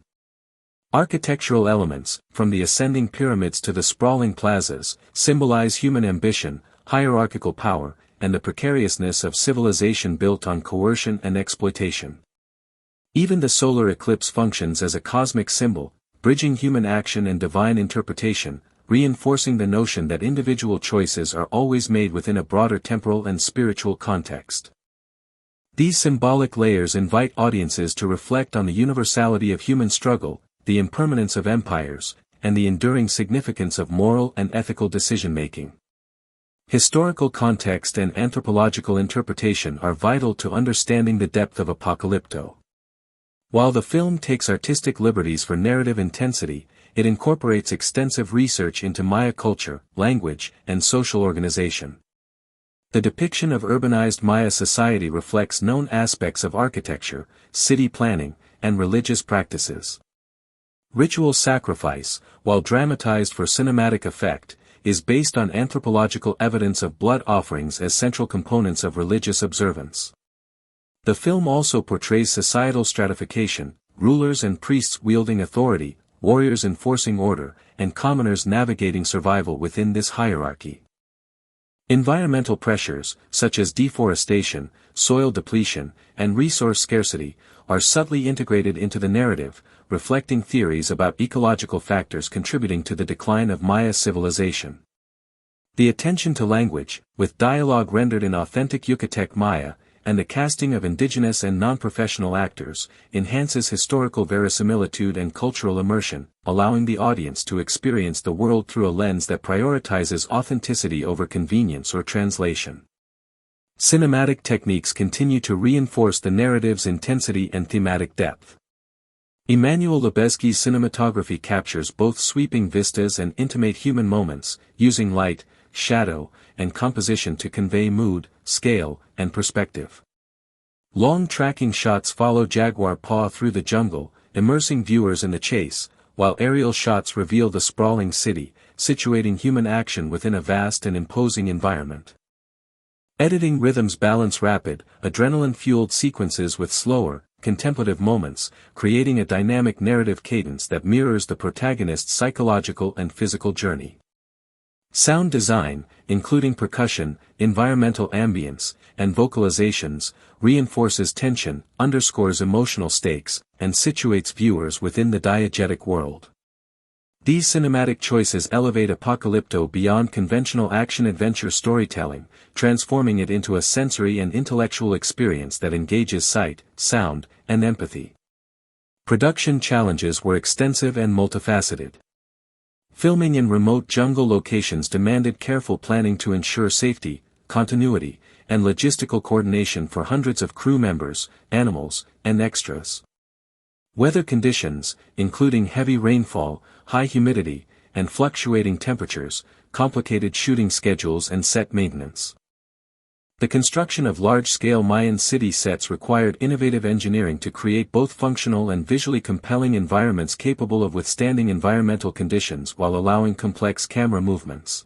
Architectural elements, from the ascending pyramids to the sprawling plazas, symbolize human ambition, hierarchical power, and the precariousness of civilization built on coercion and exploitation. Even the solar eclipse functions as a cosmic symbol, bridging human action and divine interpretation, reinforcing the notion that individual choices are always made within a broader temporal and spiritual context. These symbolic layers invite audiences to reflect on the universality of human struggle, the impermanence of empires, and the enduring significance of moral and ethical decision-making. Historical context and anthropological interpretation are vital to understanding the depth of Apocalypto. While the film takes artistic liberties for narrative intensity, it incorporates extensive research into Maya culture, language, and social organization. The depiction of urbanized Maya society reflects known aspects of architecture, city planning, and religious practices. Ritual sacrifice, while dramatized for cinematic effect, is based on anthropological evidence of blood offerings as central components of religious observance. The film also portrays societal stratification, rulers and priests wielding authority, warriors enforcing order, and commoners navigating survival within this hierarchy. Environmental pressures, such as deforestation, soil depletion, and resource scarcity, are subtly integrated into the narrative, reflecting theories about ecological factors contributing to the decline of Maya civilization. The attention to language, with dialogue rendered in authentic Yucatec Maya, and the casting of indigenous and non-professional actors, enhances historical verisimilitude and cultural immersion, allowing the audience to experience the world through a lens that prioritizes authenticity over convenience or translation. Cinematic techniques continue to reinforce the narrative's intensity and thematic depth. Emmanuel Lubezki's cinematography captures both sweeping vistas and intimate human moments, using light, shadow, and composition to convey mood, scale, and perspective. Long tracking shots follow Jaguar Paw through the jungle, immersing viewers in the chase, while aerial shots reveal the sprawling city, situating human action within a vast and imposing environment. Editing rhythms balance rapid, adrenaline-fueled sequences with slower, contemplative moments, creating a dynamic narrative cadence that mirrors the protagonist's psychological and physical journey. Sound design, including percussion, environmental ambience, and vocalizations, reinforces tension, underscores emotional stakes, and situates viewers within the diegetic world. These cinematic choices elevate Apocalypto beyond conventional action-adventure storytelling, transforming it into a sensory and intellectual experience that engages sight, sound, and empathy. Production challenges were extensive and multifaceted. Filming in remote jungle locations demanded careful planning to ensure safety, continuity, and logistical coordination for hundreds of crew members, animals, and extras. Weather conditions, including heavy rainfall, high humidity, and fluctuating temperatures, complicated shooting schedules and set maintenance. The construction of large-scale Mayan city sets required innovative engineering to create both functional and visually compelling environments capable of withstanding environmental conditions while allowing complex camera movements.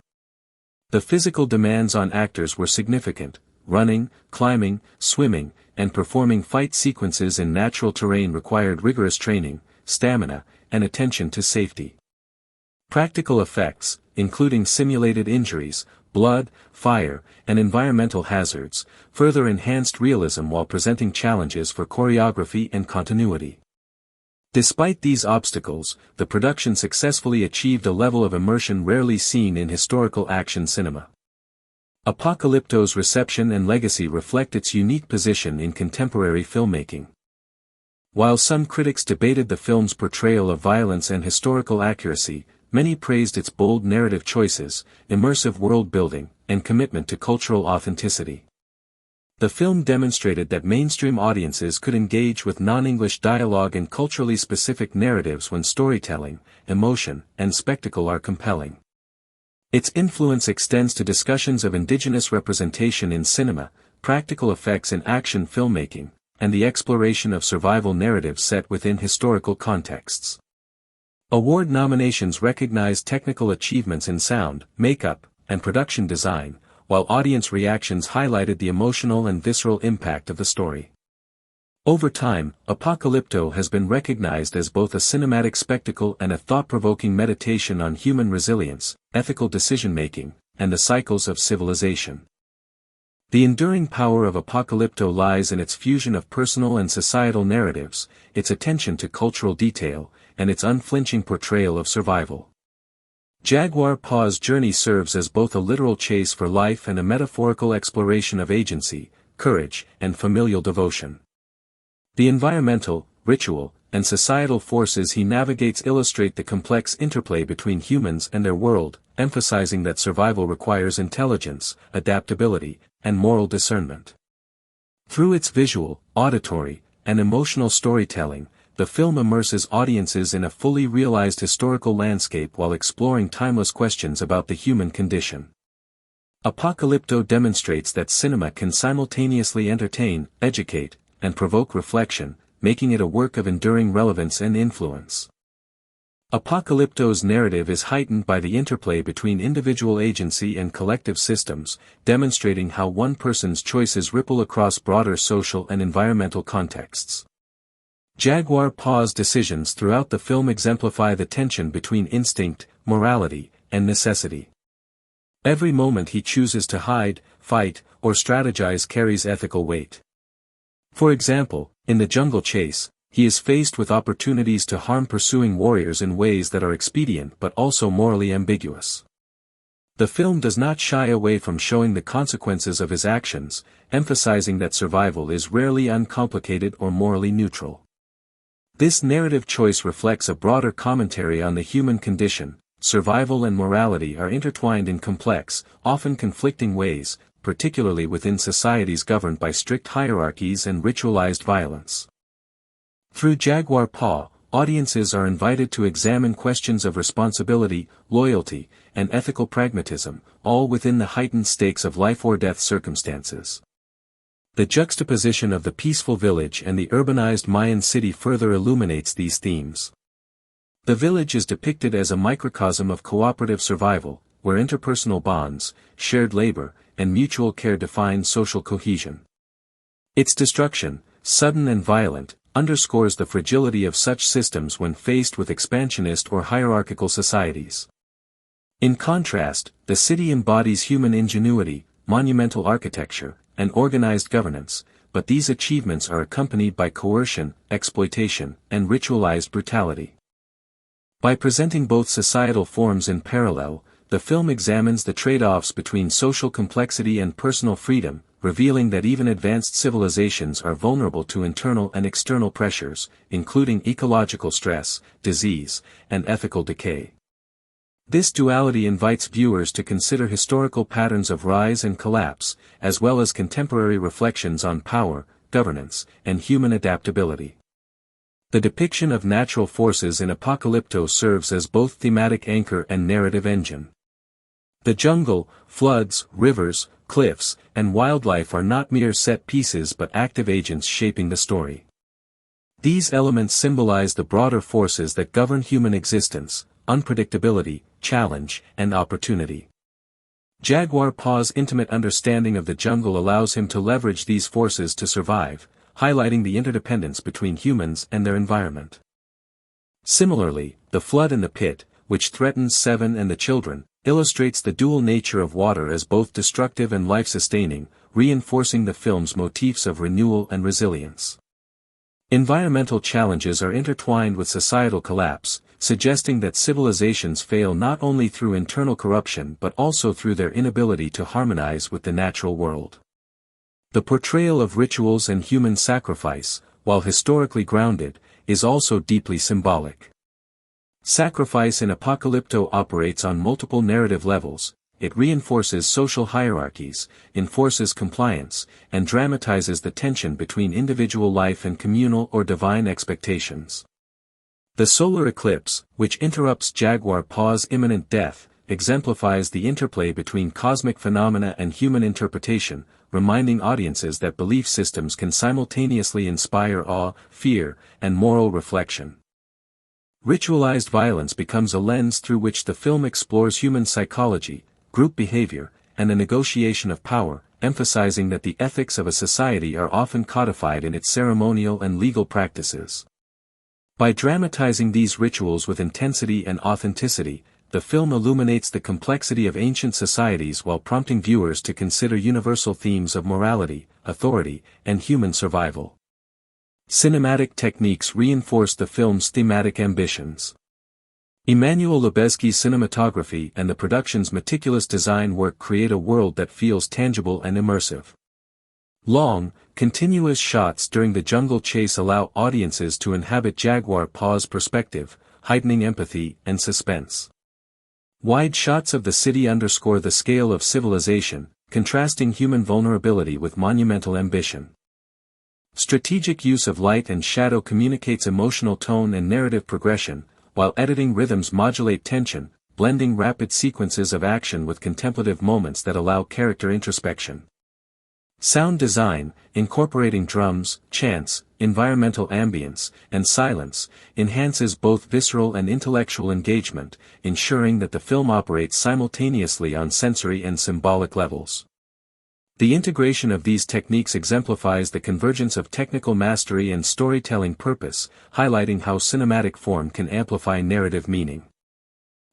The physical demands on actors were significant: running, climbing, swimming, and performing fight sequences in natural terrain required rigorous training, stamina, and attention to safety. Practical effects, including simulated injuries, blood, fire, and environmental hazards, further enhanced realism while presenting challenges for choreography and continuity. Despite these obstacles, the production successfully achieved a level of immersion rarely seen in historical action cinema. Apocalypto's reception and legacy reflect its unique position in contemporary filmmaking. While some critics debated the film's portrayal of violence and historical accuracy, many praised its bold narrative choices, immersive world-building, and commitment to cultural authenticity. The film demonstrated that mainstream audiences could engage with non-English dialogue and culturally specific narratives when storytelling, emotion, and spectacle are compelling. Its influence extends to discussions of indigenous representation in cinema, practical effects in action filmmaking, and the exploration of survival narratives set within historical contexts. Award nominations recognized technical achievements in sound, makeup, and production design, while audience reactions highlighted the emotional and visceral impact of the story. Over time, Apocalypto has been recognized as both a cinematic spectacle and a thought-provoking meditation on human resilience, ethical decision-making, and the cycles of civilization. The enduring power of Apocalypto lies in its fusion of personal and societal narratives, its attention to cultural detail, and its unflinching portrayal of survival. Jaguar Paw's journey serves as both a literal chase for life and a metaphorical exploration of agency, courage, and familial devotion. The environmental, ritual, and societal forces he navigates illustrate the complex interplay between humans and their world, emphasizing that survival requires intelligence, adaptability, and moral discernment. Through its visual, auditory, and emotional storytelling, the film immerses audiences in a fully realized historical landscape while exploring timeless questions about the human condition. Apocalypto demonstrates that cinema can simultaneously entertain, educate, and provoke reflection, making it a work of enduring relevance and influence. Apocalypto's narrative is heightened by the interplay between individual agency and collective systems, demonstrating how one person's choices ripple across broader social and environmental contexts. Jaguar Paw's decisions throughout the film exemplify the tension between instinct, morality, and necessity. Every moment he chooses to hide, fight, or strategize carries ethical weight. For example, in the jungle chase, he is faced with opportunities to harm pursuing warriors in ways that are expedient but also morally ambiguous. The film does not shy away from showing the consequences of his actions, emphasizing that survival is rarely uncomplicated or morally neutral. This narrative choice reflects a broader commentary on the human condition. Survival and morality are intertwined in complex, often conflicting ways, particularly within societies governed by strict hierarchies and ritualized violence. Through Jaguar Paw, audiences are invited to examine questions of responsibility, loyalty, and ethical pragmatism, all within the heightened stakes of life-or-death circumstances. The juxtaposition of the peaceful village and the urbanized Mayan city further illuminates these themes. The village is depicted as a microcosm of cooperative survival, where interpersonal bonds, shared labor, and mutual care define social cohesion. Its destruction, sudden and violent, underscores the fragility of such systems when faced with expansionist or hierarchical societies. In contrast, the city embodies human ingenuity, monumental architecture, and organized governance, but these achievements are accompanied by coercion, exploitation, and ritualized brutality. By presenting both societal forms in parallel, the film examines the trade-offs between social complexity and personal freedom, revealing that even advanced civilizations are vulnerable to internal and external pressures, including ecological stress, disease, and ethical decay. This duality invites viewers to consider historical patterns of rise and collapse, as well as contemporary reflections on power, governance, and human adaptability. The depiction of natural forces in Apocalypto serves as both thematic anchor and narrative engine. The jungle, floods, rivers, cliffs, and wildlife are not mere set pieces but active agents shaping the story. These elements symbolize the broader forces that govern human existence: unpredictability, challenge, and opportunity. Jaguar Paw's intimate understanding of the jungle allows him to leverage these forces to survive, highlighting the interdependence between humans and their environment. Similarly, the flood in the pit, which threatens Seven and the children, illustrates the dual nature of water as both destructive and life-sustaining, reinforcing the film's motifs of renewal and resilience. Environmental challenges are intertwined with societal collapse, suggesting that civilizations fail not only through internal corruption but also through their inability to harmonize with the natural world. The portrayal of rituals and human sacrifice, while historically grounded, is also deeply symbolic. Sacrifice in Apocalypto operates on multiple narrative levels. It reinforces social hierarchies, enforces compliance, and dramatizes the tension between individual life and communal or divine expectations. The solar eclipse, which interrupts Jaguar Paw's imminent death, exemplifies the interplay between cosmic phenomena and human interpretation, reminding audiences that belief systems can simultaneously inspire awe, fear, and moral reflection. Ritualized violence becomes a lens through which the film explores human psychology, group behavior, and the negotiation of power, emphasizing that the ethics of a society are often codified in its ceremonial and legal practices. By dramatizing these rituals with intensity and authenticity, the film illuminates the complexity of ancient societies while prompting viewers to consider universal themes of morality, authority, and human survival. Cinematic techniques reinforce the film's thematic ambitions. Emmanuel Lubezki's cinematography and the production's meticulous design work create a world that feels tangible and immersive. Long, Continuous shots during the jungle chase allow audiences to inhabit Jaguar Paw's perspective, heightening empathy and suspense. Wide shots of the city underscore the scale of civilization, contrasting human vulnerability with monumental ambition. Strategic use of light and shadow communicates emotional tone and narrative progression, while editing rhythms modulate tension, blending rapid sequences of action with contemplative moments that allow character introspection. Sound design, incorporating drums, chants, environmental ambience, and silence, enhances both visceral and intellectual engagement, ensuring that the film operates simultaneously on sensory and symbolic levels. The integration of these techniques exemplifies the convergence of technical mastery and storytelling purpose, highlighting how cinematic form can amplify narrative meaning.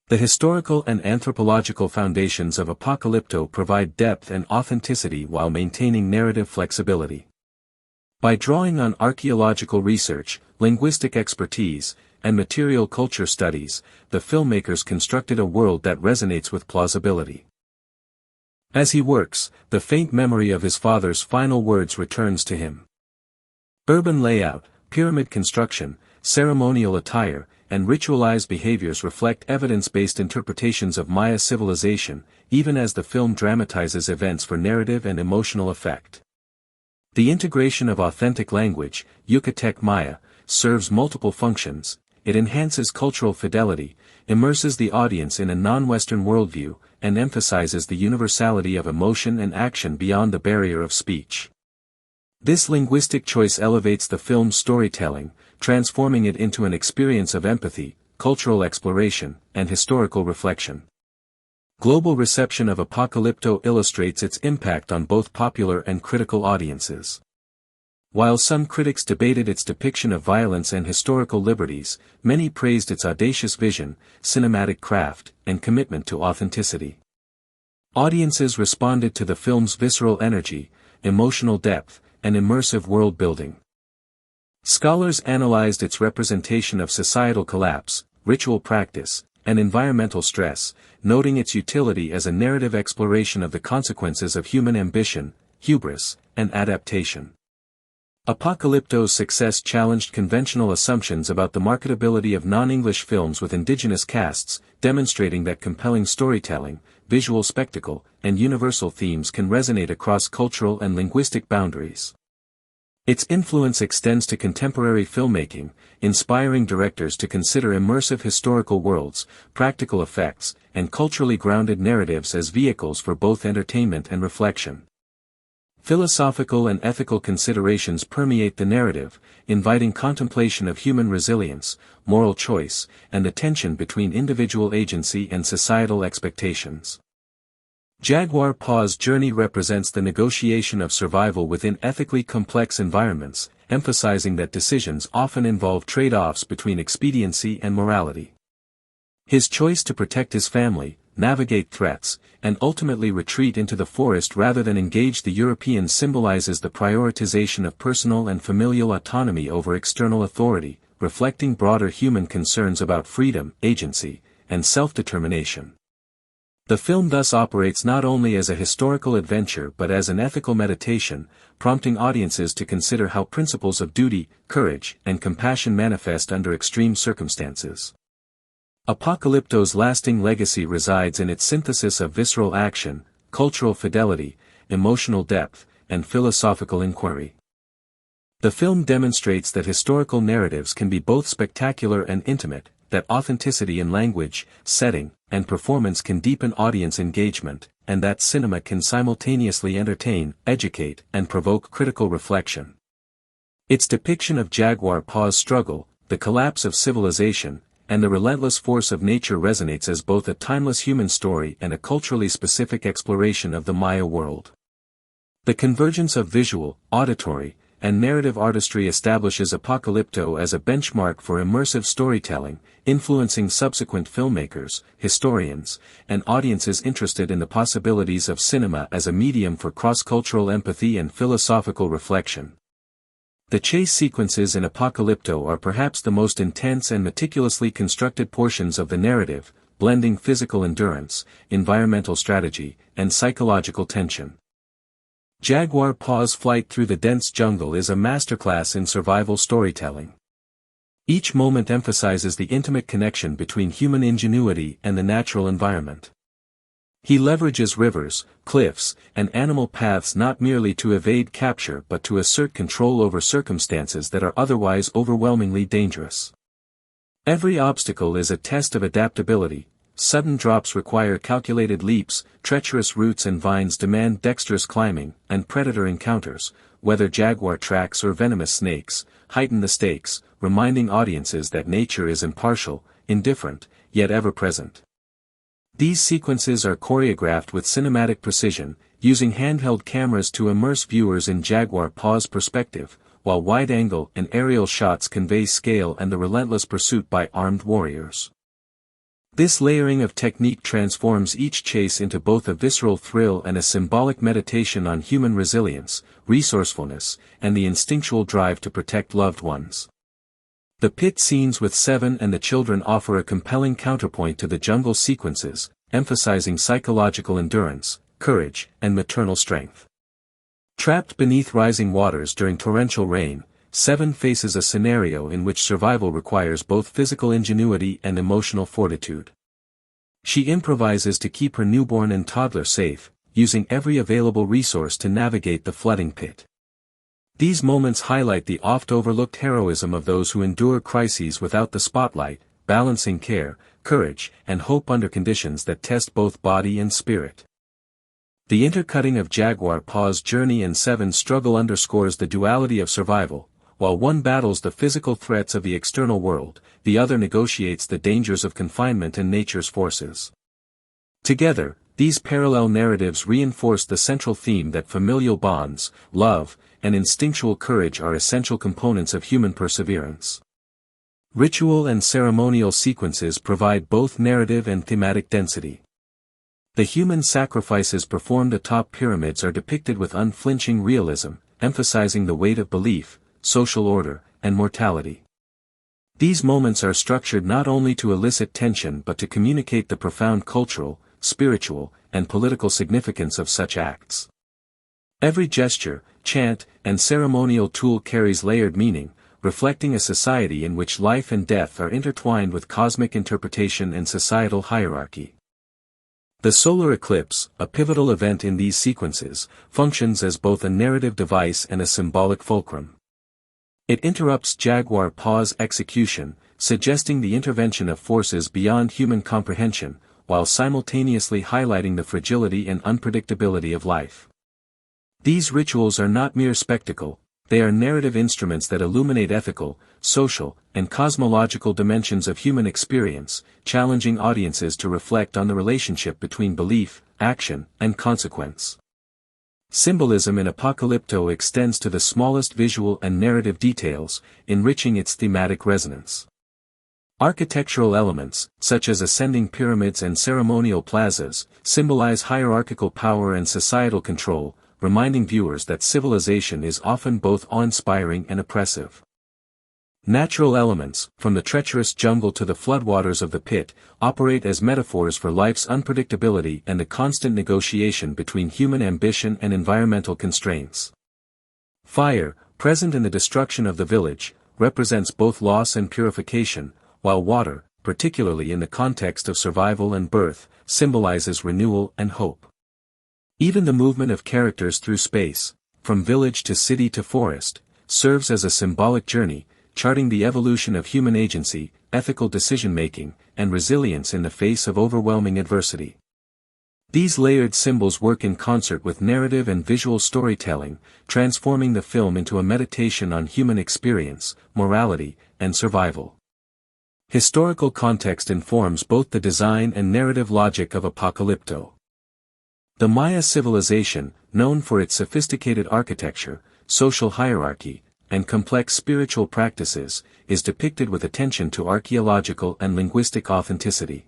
The historical and anthropological foundations of Apocalypto provide depth and authenticity while maintaining narrative flexibility. By drawing on archaeological research, linguistic expertise, and material culture studies, the filmmakers constructed a world that resonates with plausibility. As he works, the faint memory of his father's final words returns to him. Urban layout, pyramid construction, ceremonial attire, and ritualized behaviors reflect evidence-based interpretations of Maya civilization, even as the film dramatizes events for narrative and emotional effect. The integration of authentic language, Yucatec Maya, serves multiple functions. It enhances cultural fidelity, immerses the audience in a non-Western worldview, and emphasizes the universality of emotion and action beyond the barrier of speech. This linguistic choice elevates the film's storytelling, transforming it into an experience of empathy, cultural exploration, and historical reflection. Global reception of Apocalypto illustrates its impact on both popular and critical audiences. While some critics debated its depiction of violence and historical liberties, many praised its audacious vision, cinematic craft, and commitment to authenticity. Audiences responded to the film's visceral energy, emotional depth, and immersive world-building. Scholars analyzed its representation of societal collapse, ritual practice, and environmental stress, noting its utility as a narrative exploration of the consequences of human ambition, hubris, and adaptation. Apocalypto's success challenged conventional assumptions about the marketability of non-English films with indigenous casts, demonstrating that compelling storytelling, visual spectacle, and universal themes can resonate across cultural and linguistic boundaries. Its influence extends to contemporary filmmaking, inspiring directors to consider immersive historical worlds, practical effects, and culturally grounded narratives as vehicles for both entertainment and reflection. Philosophical and ethical considerations permeate the narrative, inviting contemplation of human resilience, moral choice, and the tension between individual agency and societal expectations. Jaguar Paw's journey represents the negotiation of survival within ethically complex environments, emphasizing that decisions often involve trade-offs between expediency and morality. His choice to protect his family, navigate threats, and ultimately retreat into the forest rather than engage the Europeans symbolizes the prioritization of personal and familial autonomy over external authority, reflecting broader human concerns about freedom, agency, and self-determination. The film thus operates not only as a historical adventure but as an ethical meditation, prompting audiences to consider how principles of duty, courage, and compassion manifest under extreme circumstances. Apocalypto's lasting legacy resides in its synthesis of visceral action, cultural fidelity, emotional depth, and philosophical inquiry. The film demonstrates that historical narratives can be both spectacular and intimate, that authenticity in language, setting, and performance can deepen audience engagement, and that cinema can simultaneously entertain, educate, and provoke critical reflection. Its depiction of Jaguar Paw's struggle, the collapse of civilization, and the relentless force of nature resonates as both a timeless human story and a culturally specific exploration of the Maya world. The convergence of visual, auditory, and narrative artistry establishes Apocalypto as a benchmark for immersive storytelling, influencing subsequent filmmakers, historians, and audiences interested in the possibilities of cinema as a medium for cross-cultural empathy and philosophical reflection. The chase sequences in Apocalypto are perhaps the most intense and meticulously constructed portions of the narrative, blending physical endurance, environmental strategy, and psychological tension. Jaguar Paw's flight through the dense jungle is a masterclass in survival storytelling. Each moment emphasizes the intimate connection between human ingenuity and the natural environment. He leverages rivers, cliffs, and animal paths not merely to evade capture but to assert control over circumstances that are otherwise overwhelmingly dangerous. Every obstacle is a test of adaptability. Sudden drops require calculated leaps, treacherous roots and vines demand dexterous climbing, and predator encounters, whether jaguar tracks or venomous snakes, heighten the stakes, reminding audiences that nature is impartial, indifferent, yet ever-present. These sequences are choreographed with cinematic precision, using handheld cameras to immerse viewers in Jaguar Paw's perspective, while wide-angle and aerial shots convey scale and the relentless pursuit by armed warriors. This layering of technique transforms each chase into both a visceral thrill and a symbolic meditation on human resilience, resourcefulness, and the instinctual drive to protect loved ones. The pit scenes with Seven and the children offer a compelling counterpoint to the jungle sequences, emphasizing psychological endurance, courage, and maternal strength. Trapped beneath rising waters during torrential rain, Seven faces a scenario in which survival requires both physical ingenuity and emotional fortitude. She improvises to keep her newborn and toddler safe, using every available resource to navigate the flooding pit. These moments highlight the oft-overlooked heroism of those who endure crises without the spotlight, balancing care, courage, and hope under conditions that test both body and spirit. The intercutting of Jaguar Paw's journey and Seven's struggle underscores the duality of survival. While one battles the physical threats of the external world, the other negotiates the dangers of confinement and nature's forces. Together, these parallel narratives reinforce the central theme that familial bonds, love, and instinctual courage are essential components of human perseverance. Ritual and ceremonial sequences provide both narrative and thematic density. The human sacrifices performed atop pyramids are depicted with unflinching realism, emphasizing the weight of belief, social order, and mortality. These moments are structured not only to elicit tension but to communicate the profound cultural, spiritual, and political significance of such acts. Every gesture, chant, and ceremonial tool carries layered meaning, reflecting a society in which life and death are intertwined with cosmic interpretation and societal hierarchy. The solar eclipse, a pivotal event in these sequences, functions as both a narrative device and a symbolic fulcrum. It interrupts Jaguar Paw's execution, suggesting the intervention of forces beyond human comprehension, while simultaneously highlighting the fragility and unpredictability of life. These rituals are not mere spectacle, they are narrative instruments that illuminate ethical, social, and cosmological dimensions of human experience, challenging audiences to reflect on the relationship between belief, action, and consequence. Symbolism in Apocalypto extends to the smallest visual and narrative details, enriching its thematic resonance. Architectural elements, such as ascending pyramids and ceremonial plazas, symbolize hierarchical power and societal control, reminding viewers that civilization is often both awe-inspiring and oppressive. Natural elements, from the treacherous jungle to the floodwaters of the pit, operate as metaphors for life's unpredictability and the constant negotiation between human ambition and environmental constraints. Fire, present in the destruction of the village, represents both loss and purification, while water, particularly in the context of survival and birth, symbolizes renewal and hope. Even the movement of characters through space, from village to city to forest, serves as a symbolic journey, charting the evolution of human agency, ethical decision-making, and resilience in the face of overwhelming adversity. These layered symbols work in concert with narrative and visual storytelling, transforming the film into a meditation on human experience, morality, and survival. Historical context informs both the design and narrative logic of Apocalypto. The Maya civilization, known for its sophisticated architecture, social hierarchy, and complex spiritual practices, is depicted with attention to archaeological and linguistic authenticity.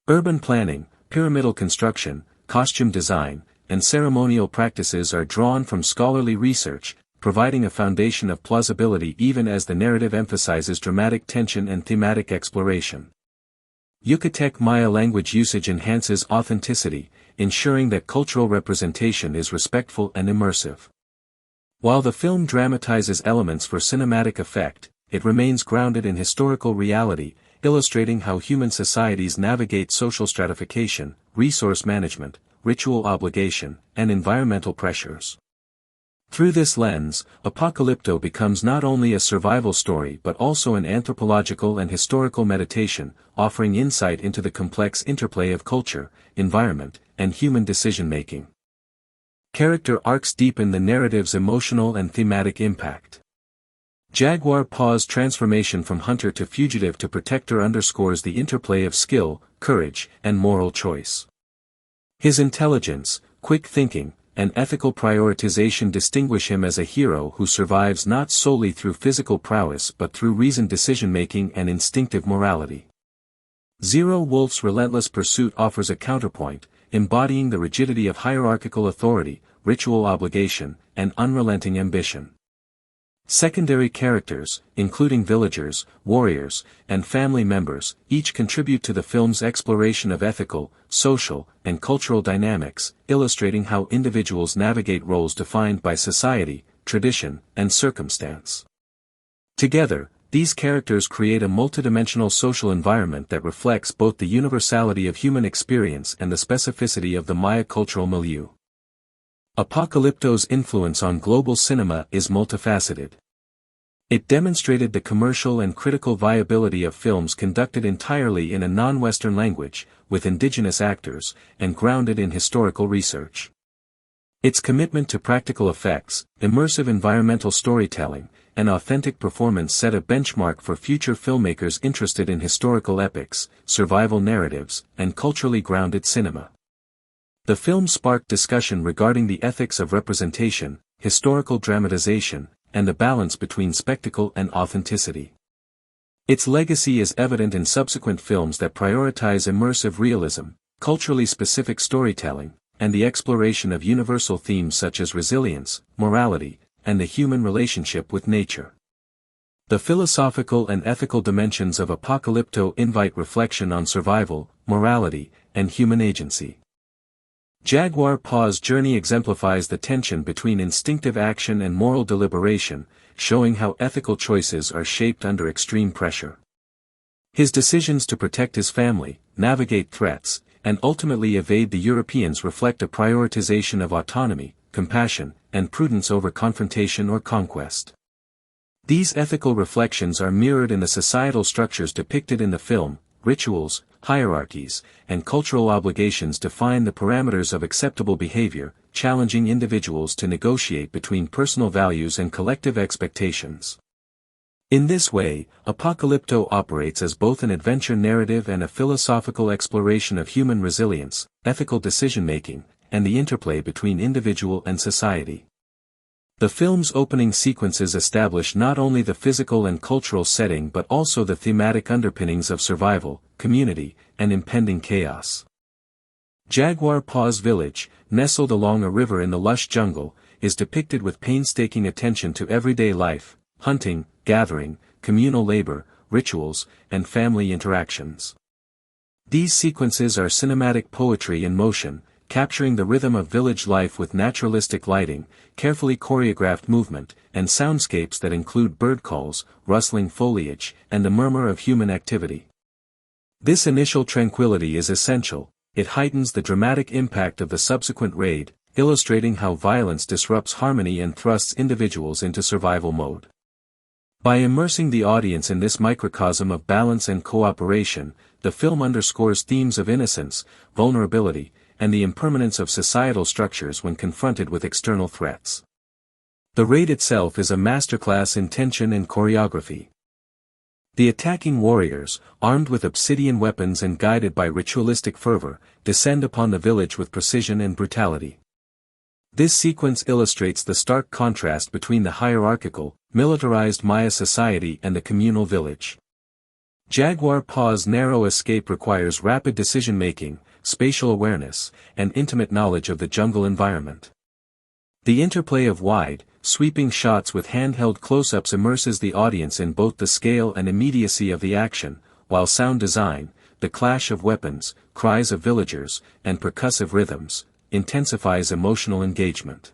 Urban planning, pyramidal construction, costume design, and ceremonial practices are drawn from scholarly research, providing a foundation of plausibility even as the narrative emphasizes dramatic tension and thematic exploration. Yucatec Maya language usage enhances authenticity, ensuring that cultural representation is respectful and immersive. While the film dramatizes elements for cinematic effect, it remains grounded in historical reality, illustrating how human societies navigate social stratification, resource management, ritual obligation, and environmental pressures. Through this lens, Apocalypto becomes not only a survival story but also an anthropological and historical meditation, offering insight into the complex interplay of culture, environment, and human decision-making. Character arcs deepen the narrative's emotional and thematic impact. Jaguar Paw's transformation from hunter to fugitive to protector underscores the interplay of skill, courage, and moral choice. His intelligence, quick thinking, and ethical prioritization distinguish him as a hero who survives not solely through physical prowess but through reasoned decision-making and instinctive morality. Zero Wolf's relentless pursuit offers a counterpoint, embodying the rigidity of hierarchical authority, ritual obligation, and unrelenting ambition. Secondary characters, including villagers, warriors, and family members, each contribute to the film's exploration of ethical, social, and cultural dynamics, illustrating how individuals navigate roles defined by society, tradition, and circumstance. Together, these characters create a multidimensional social environment that reflects both the universality of human experience and the specificity of the Maya cultural milieu. Apocalypto's influence on global cinema is multifaceted. It demonstrated the commercial and critical viability of films conducted entirely in a non-Western language, with indigenous actors, and grounded in historical research. Its commitment to practical effects, immersive environmental storytelling, and authentic performance set a benchmark for future filmmakers interested in historical epics, survival narratives, and culturally grounded cinema. The film sparked discussion regarding the ethics of representation, historical dramatization, and the balance between spectacle and authenticity. Its legacy is evident in subsequent films that prioritize immersive realism, culturally specific storytelling, and the exploration of universal themes such as resilience, morality, and the human relationship with nature. The philosophical and ethical dimensions of Apocalypto invite reflection on survival, morality, and human agency. Jaguar Paw's journey exemplifies the tension between instinctive action and moral deliberation, showing how ethical choices are shaped under extreme pressure. His decisions to protect his family, navigate threats, and ultimately evade the Europeans reflect a prioritization of autonomy, compassion, and prudence over confrontation or conquest. These ethical reflections are mirrored in the societal structures depicted in the film. Rituals, hierarchies, and cultural obligations define the parameters of acceptable behavior, challenging individuals to negotiate between personal values and collective expectations. In this way, Apocalypto operates as both an adventure narrative and a philosophical exploration of human resilience, ethical decision-making, and the interplay between individual and society. The film's opening sequences establish not only the physical and cultural setting but also the thematic underpinnings of survival, community, and impending chaos. Jaguar Paw's village, nestled along a river in the lush jungle, is depicted with painstaking attention to everyday life, hunting, gathering, communal labor, rituals, and family interactions. These sequences are cinematic poetry in motion, capturing the rhythm of village life with naturalistic lighting, carefully choreographed movement, and soundscapes that include bird calls, rustling foliage, and the murmur of human activity. This initial tranquility is essential. It heightens the dramatic impact of the subsequent raid, illustrating how violence disrupts harmony and thrusts individuals into survival mode. By immersing the audience in this microcosm of balance and cooperation, the film underscores themes of innocence, vulnerability, and the impermanence of societal structures when confronted with external threats. The raid itself is a masterclass in tension and choreography. The attacking warriors, armed with obsidian weapons and guided by ritualistic fervor, descend upon the village with precision and brutality. This sequence illustrates the stark contrast between the hierarchical, militarized Maya society and the communal village. Jaguar Paw's narrow escape requires rapid decision-making, spatial awareness, and intimate knowledge of the jungle environment. The interplay of wide, sweeping shots with handheld close-ups immerses the audience in both the scale and immediacy of the action, while sound design, the clash of weapons, cries of villagers, and percussive rhythms, intensifies emotional engagement.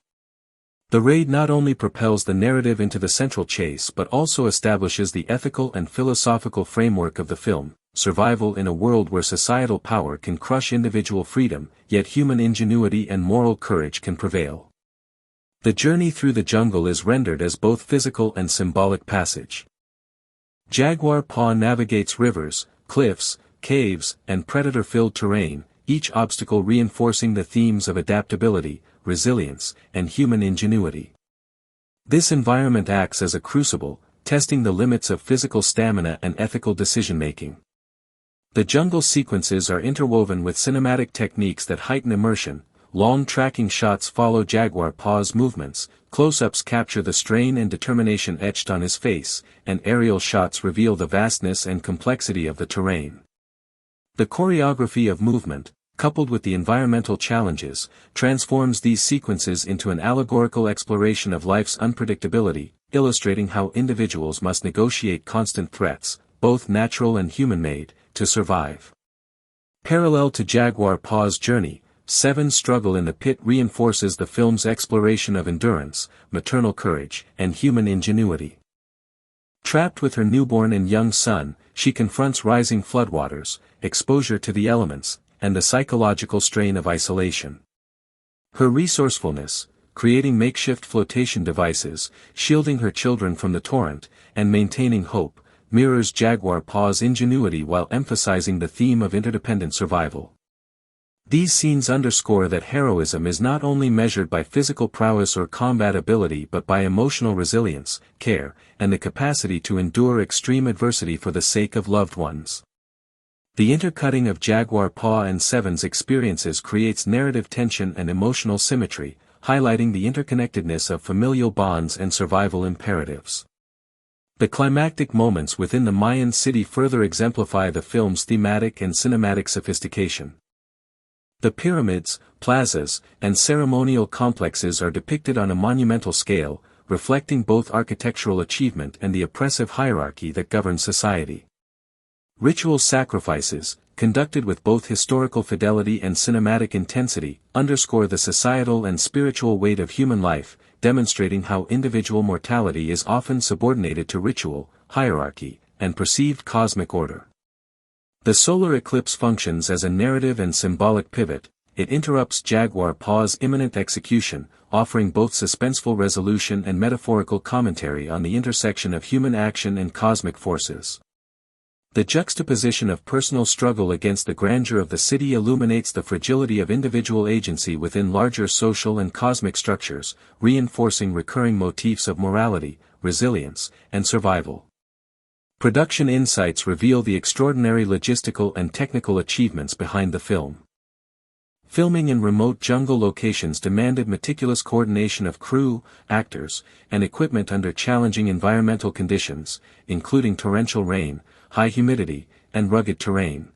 The raid not only propels the narrative into the central chase but also establishes the ethical and philosophical framework of the film: survival in a world where societal power can crush individual freedom, yet human ingenuity and moral courage can prevail. The journey through the jungle is rendered as both physical and symbolic passage. Jaguar Paw navigates rivers, cliffs, caves, and predator-filled terrain, each obstacle reinforcing the themes of adaptability, resilience, and human ingenuity. This environment acts as a crucible, testing the limits of physical stamina and ethical decision-making. The jungle sequences are interwoven with cinematic techniques that heighten immersion. Long tracking shots follow Jaguar Paw's movements, close-ups capture the strain and determination etched on his face, and aerial shots reveal the vastness and complexity of the terrain. The choreography of movement, coupled with the environmental challenges, transforms these sequences into an allegorical exploration of life's unpredictability, illustrating how individuals must negotiate constant threats, both natural and human-made, to survive. Parallel to Jaguar Paw's journey, Seven's struggle in the pit reinforces the film's exploration of endurance, maternal courage, and human ingenuity. Trapped with her newborn and young son, she confronts rising floodwaters, exposure to the elements, and the psychological strain of isolation. Her resourcefulness, creating makeshift flotation devices, shielding her children from the torrent, and maintaining hope, mirrors Jaguar Paw's ingenuity while emphasizing the theme of interdependent survival. These scenes underscore that heroism is not only measured by physical prowess or combat ability but by emotional resilience, care, and the capacity to endure extreme adversity for the sake of loved ones. The intercutting of Jaguar Paw and Seven's experiences creates narrative tension and emotional symmetry, highlighting the interconnectedness of familial bonds and survival imperatives. The climactic moments within the Mayan city further exemplify the film's thematic and cinematic sophistication. The pyramids, plazas, and ceremonial complexes are depicted on a monumental scale, reflecting both architectural achievement and the oppressive hierarchy that governs society. Ritual sacrifices, conducted with both historical fidelity and cinematic intensity, underscore the societal and spiritual weight of human life, demonstrating how individual mortality is often subordinated to ritual, hierarchy, and perceived cosmic order. The solar eclipse functions as a narrative and symbolic pivot. It interrupts Jaguar Paw's imminent execution, offering both suspenseful resolution and metaphorical commentary on the intersection of human action and cosmic forces. The juxtaposition of personal struggle against the grandeur of the city illuminates the fragility of individual agency within larger social and cosmic structures, reinforcing recurring motifs of morality, resilience, and survival. Production insights reveal the extraordinary logistical and technical achievements behind the film. Filming in remote jungle locations demanded meticulous coordination of crew, actors, and equipment under challenging environmental conditions, including torrential rain, high humidity, and rugged terrain.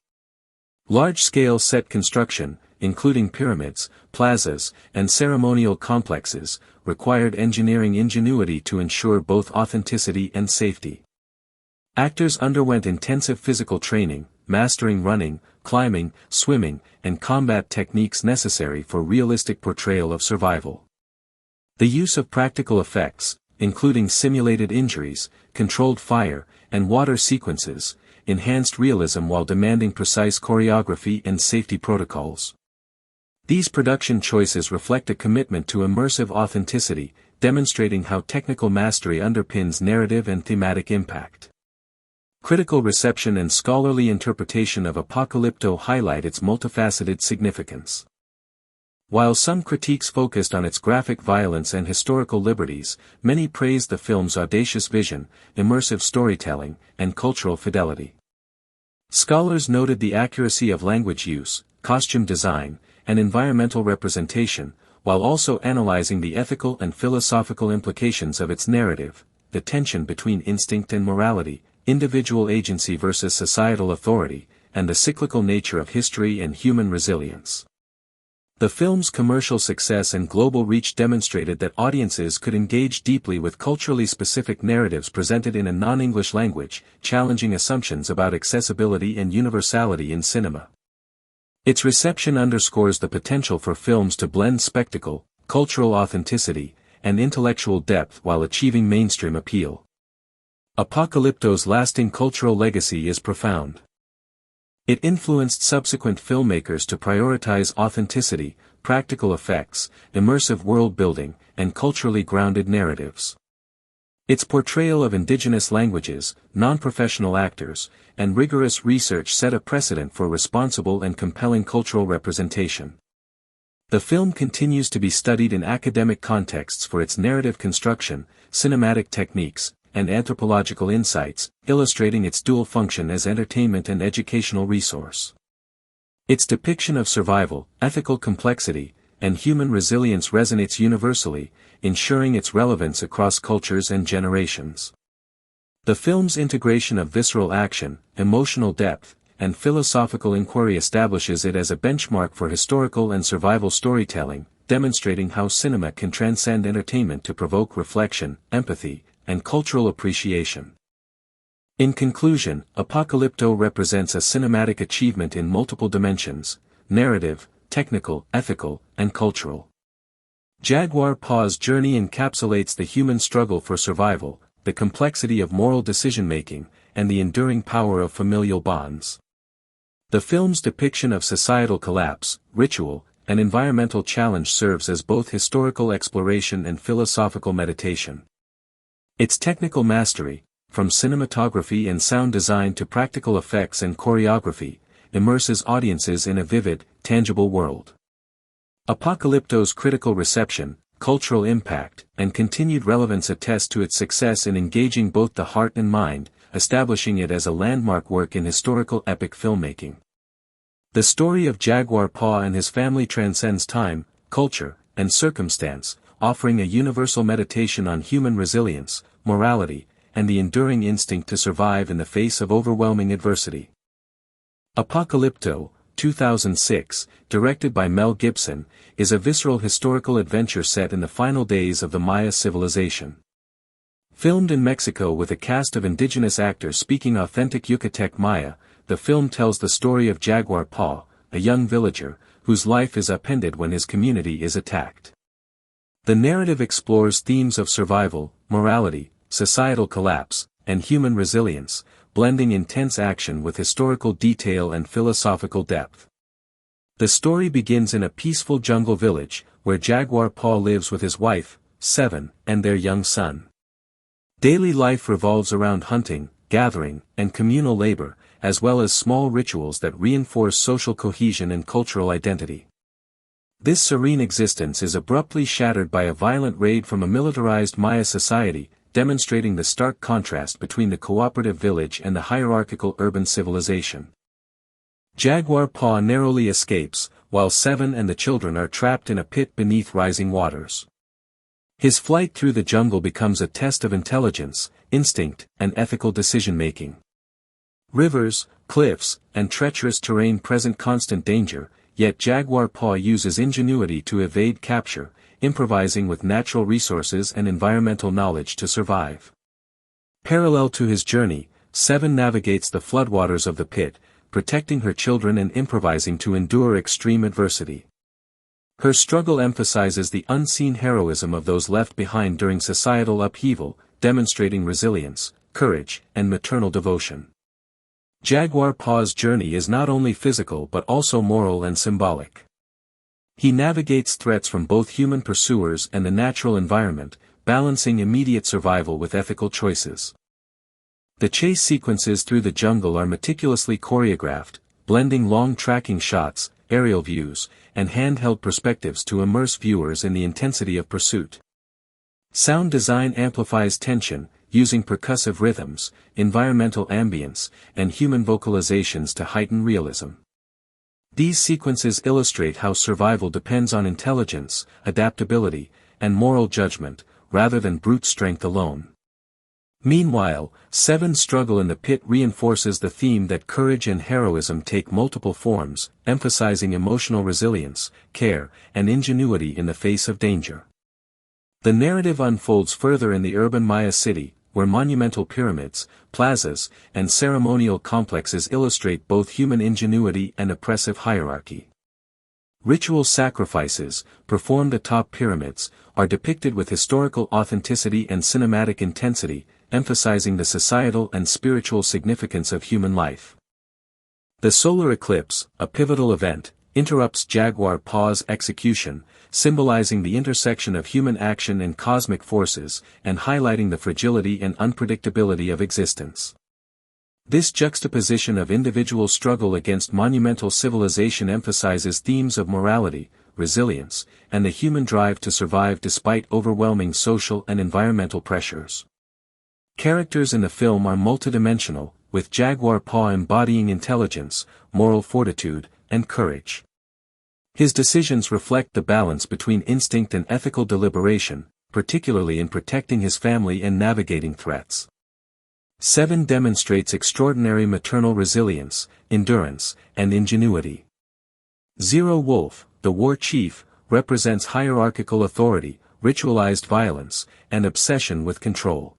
Large-scale set construction, including pyramids, plazas, and ceremonial complexes, required engineering ingenuity to ensure both authenticity and safety. Actors underwent intensive physical training, mastering running, climbing, swimming, and combat techniques necessary for realistic portrayal of survival. The use of practical effects, including simulated injuries, controlled fire, and water sequences, enhanced realism while demanding precise choreography and safety protocols. These production choices reflect a commitment to immersive authenticity, demonstrating how technical mastery underpins narrative and thematic impact. Critical reception and scholarly interpretation of Apocalypto highlight its multifaceted significance. While some critiques focused on its graphic violence and historical liberties, many praised the film's audacious vision, immersive storytelling, and cultural fidelity. Scholars noted the accuracy of language use, costume design, and environmental representation, while also analyzing the ethical and philosophical implications of its narrative, the tension between instinct and morality, individual agency versus societal authority, and the cyclical nature of history and human resilience. The film's commercial success and global reach demonstrated that audiences could engage deeply with culturally specific narratives presented in a non-English language, challenging assumptions about accessibility and universality in cinema. Its reception underscores the potential for films to blend spectacle, cultural authenticity, and intellectual depth while achieving mainstream appeal. Apocalypto's lasting cultural legacy is profound. It influenced subsequent filmmakers to prioritize authenticity, practical effects, immersive world-building, and culturally grounded narratives. Its portrayal of indigenous languages, non-professional actors, and rigorous research set a precedent for responsible and compelling cultural representation. The film continues to be studied in academic contexts for its narrative construction, cinematic techniques, and anthropological insights, illustrating its dual function as entertainment and educational resource. Its depiction of survival, ethical complexity, and human resilience resonates universally, ensuring its relevance across cultures and generations. The film's integration of visceral action, emotional depth, and philosophical inquiry establishes it as a benchmark for historical and survival storytelling, demonstrating how cinema can transcend entertainment to provoke reflection, empathy, and cultural appreciation. In conclusion, Apocalypto represents a cinematic achievement in multiple dimensions: narrative, technical, ethical, and cultural. Jaguar Paw's journey encapsulates the human struggle for survival, the complexity of moral decision-making, and the enduring power of familial bonds. The film's depiction of societal collapse, ritual, and environmental challenge serves as both historical exploration and philosophical meditation. Its technical mastery, from cinematography and sound design to practical effects and choreography, immerses audiences in a vivid, tangible world. Apocalypto's critical reception, cultural impact, and continued relevance attest to its success in engaging both the heart and mind, establishing it as a landmark work in historical epic filmmaking. The story of Jaguar Paw and his family transcends time, culture, and circumstance, offering a universal meditation on human resilience, morality, and the enduring instinct to survive in the face of overwhelming adversity. Apocalypto, 2006, directed by Mel Gibson, is a visceral historical adventure set in the final days of the Maya civilization. Filmed in Mexico with a cast of indigenous actors speaking authentic Yucatec Maya, the film tells the story of Jaguar Paw, a young villager, whose life is upended when his community is attacked. The narrative explores themes of survival, morality, societal collapse, and human resilience, blending intense action with historical detail and philosophical depth. The story begins in a peaceful jungle village, where Jaguar Paw lives with his wife, Seven, and their young son. Daily life revolves around hunting, gathering, and communal labor, as well as small rituals that reinforce social cohesion and cultural identity. This serene existence is abruptly shattered by a violent raid from a militarized Maya society, demonstrating the stark contrast between the cooperative village and the hierarchical urban civilization. Jaguar Paw narrowly escapes, while Seven and the children are trapped in a pit beneath rising waters. His flight through the jungle becomes a test of intelligence, instinct, and ethical decision-making. Rivers, cliffs, and treacherous terrain present constant danger, yet Jaguar Paw uses ingenuity to evade capture, improvising with natural resources and environmental knowledge to survive. Parallel to his journey, Seven navigates the floodwaters of the pit, protecting her children and improvising to endure extreme adversity. Her struggle emphasizes the unseen heroism of those left behind during societal upheaval, demonstrating resilience, courage, and maternal devotion. Jaguar Paw's journey is not only physical but also moral and symbolic. He navigates threats from both human pursuers and the natural environment, balancing immediate survival with ethical choices. The chase sequences through the jungle are meticulously choreographed, blending long tracking shots, aerial views, and handheld perspectives to immerse viewers in the intensity of pursuit. Sound design amplifies tension, using percussive rhythms, environmental ambience, and human vocalizations to heighten realism. These sequences illustrate how survival depends on intelligence, adaptability, and moral judgment, rather than brute strength alone. Meanwhile, Seven's struggle in the pit reinforces the theme that courage and heroism take multiple forms, emphasizing emotional resilience, care, and ingenuity in the face of danger. The narrative unfolds further in the urban Maya city, where monumental pyramids, plazas, and ceremonial complexes illustrate both human ingenuity and oppressive hierarchy. Ritual sacrifices, performed atop pyramids, are depicted with historical authenticity and cinematic intensity, emphasizing the societal and spiritual significance of human life. The solar eclipse, a pivotal event, interrupts Jaguar Paw's execution, symbolizing the intersection of human action and cosmic forces, and highlighting the fragility and unpredictability of existence. This juxtaposition of individual struggle against monumental civilization emphasizes themes of morality, resilience, and the human drive to survive despite overwhelming social and environmental pressures. Characters in the film are multidimensional, with Jaguar Paw embodying intelligence, moral fortitude, and courage. His decisions reflect the balance between instinct and ethical deliberation, particularly in protecting his family and navigating threats. Seven demonstrates extraordinary maternal resilience, endurance, and ingenuity. Zero Wolf, the war chief, represents hierarchical authority, ritualized violence, and obsession with control.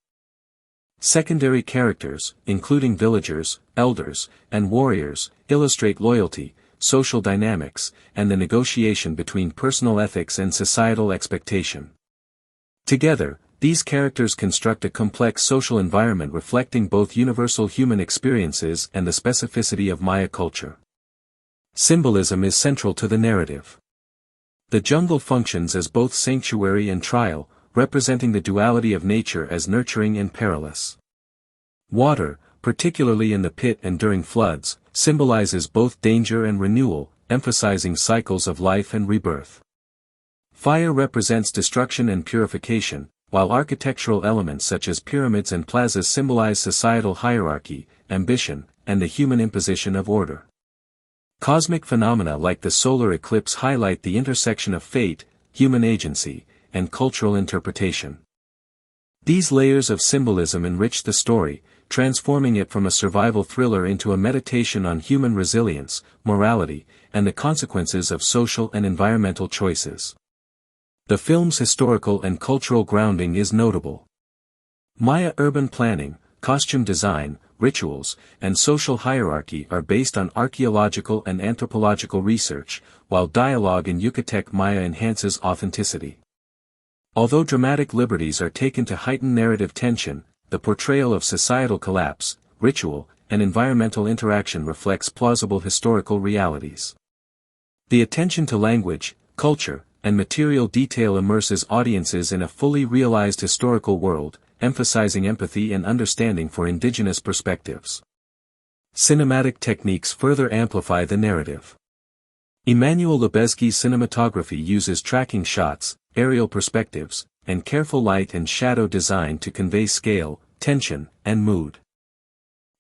Secondary characters, including villagers, elders, and warriors, illustrate loyalty, social dynamics, and the negotiation between personal ethics and societal expectation. Together, these characters construct a complex social environment reflecting both universal human experiences and the specificity of Maya culture. Symbolism is central to the narrative. The jungle functions as both sanctuary and trial, representing the duality of nature as nurturing and perilous. Water, particularly in the pit and during floods, symbolizes both danger and renewal, emphasizing cycles of life and rebirth. Fire represents destruction and purification, while architectural elements such as pyramids and plazas symbolize societal hierarchy, ambition, and the human imposition of order. Cosmic phenomena like the solar eclipse highlight the intersection of fate, human agency, and cultural interpretation. These layers of symbolism enrich the story, transforming it from a survival thriller into a meditation on human resilience, morality, and the consequences of social and environmental choices. The film's historical and cultural grounding is notable. Maya urban planning, costume design, rituals, and social hierarchy are based on archaeological and anthropological research, while dialogue in Yucatec Maya enhances authenticity. Although dramatic liberties are taken to heighten narrative tension, the portrayal of societal collapse, ritual, and environmental interaction reflects plausible historical realities. The attention to language, culture, and material detail immerses audiences in a fully realized historical world, emphasizing empathy and understanding for indigenous perspectives. Cinematic techniques further amplify the narrative. Emmanuel Lubezki's cinematography uses tracking shots, aerial perspectives, and careful light and shadow design to convey scale, tension, and mood.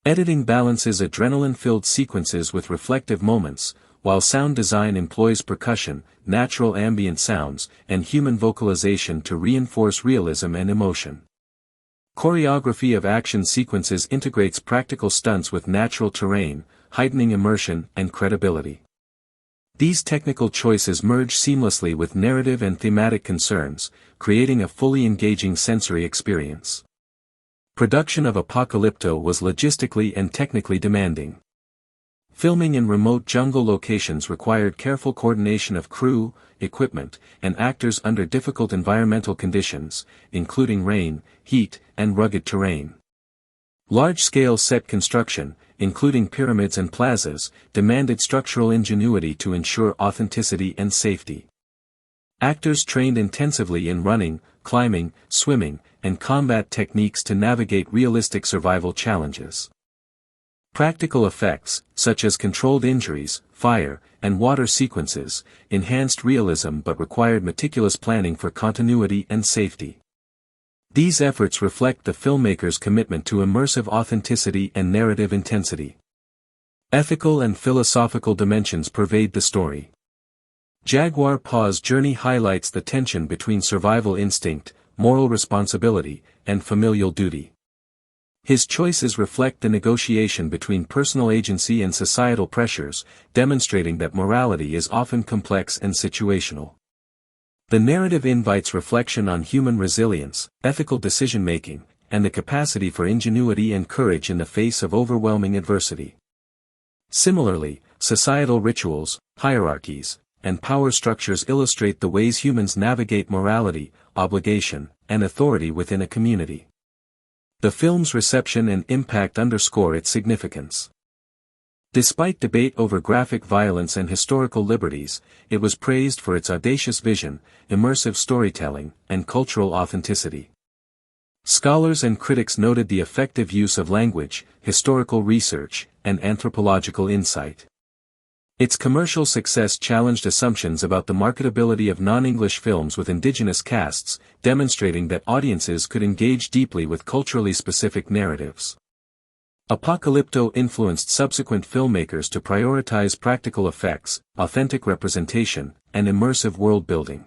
Editing balances adrenaline-filled sequences with reflective moments, while sound design employs percussion, natural ambient sounds, and human vocalization to reinforce realism and emotion. Choreography of action sequences integrates practical stunts with natural terrain, heightening immersion and credibility. These technical choices merge seamlessly with narrative and thematic concerns, creating a fully engaging sensory experience. Production of Apocalypto was logistically and technically demanding. Filming in remote jungle locations required careful coordination of crew, equipment, and actors under difficult environmental conditions, including rain, heat, and rugged terrain. Large-scale set construction, including pyramids and plazas, demanded structural ingenuity to ensure authenticity and safety. Actors trained intensively in running, climbing, swimming, and combat techniques to navigate realistic survival challenges. Practical effects, such as controlled injuries, fire, and water sequences, enhanced realism but required meticulous planning for continuity and safety. These efforts reflect the filmmaker's commitment to immersive authenticity and narrative intensity. Ethical and philosophical dimensions pervade the story. Jaguar Paw's journey highlights the tension between survival instinct, moral responsibility, and familial duty. His choices reflect the negotiation between personal agency and societal pressures, demonstrating that morality is often complex and situational. The narrative invites reflection on human resilience, ethical decision-making, and the capacity for ingenuity and courage in the face of overwhelming adversity. Similarly, societal rituals, hierarchies, and power structures illustrate the ways humans navigate morality, obligation, and authority within a community. The film's reception and impact underscore its significance. Despite debate over graphic violence and historical liberties, it was praised for its audacious vision, immersive storytelling, and cultural authenticity. Scholars and critics noted the effective use of language, historical research, and anthropological insight. Its commercial success challenged assumptions about the marketability of non-English films with indigenous casts, demonstrating that audiences could engage deeply with culturally specific narratives. Apocalypto influenced subsequent filmmakers to prioritize practical effects, authentic representation, and immersive world-building.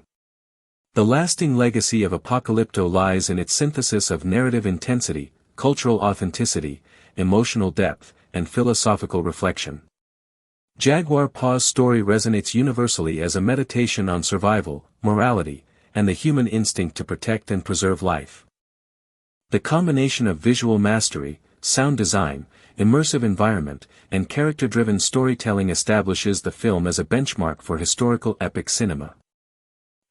The lasting legacy of Apocalypto lies in its synthesis of narrative intensity, cultural authenticity, emotional depth, and philosophical reflection. Jaguar Paw's story resonates universally as a meditation on survival, morality, and the human instinct to protect and preserve life. The combination of visual mastery, sound design, immersive environment, and character-driven storytelling establishes the film as a benchmark for historical epic cinema.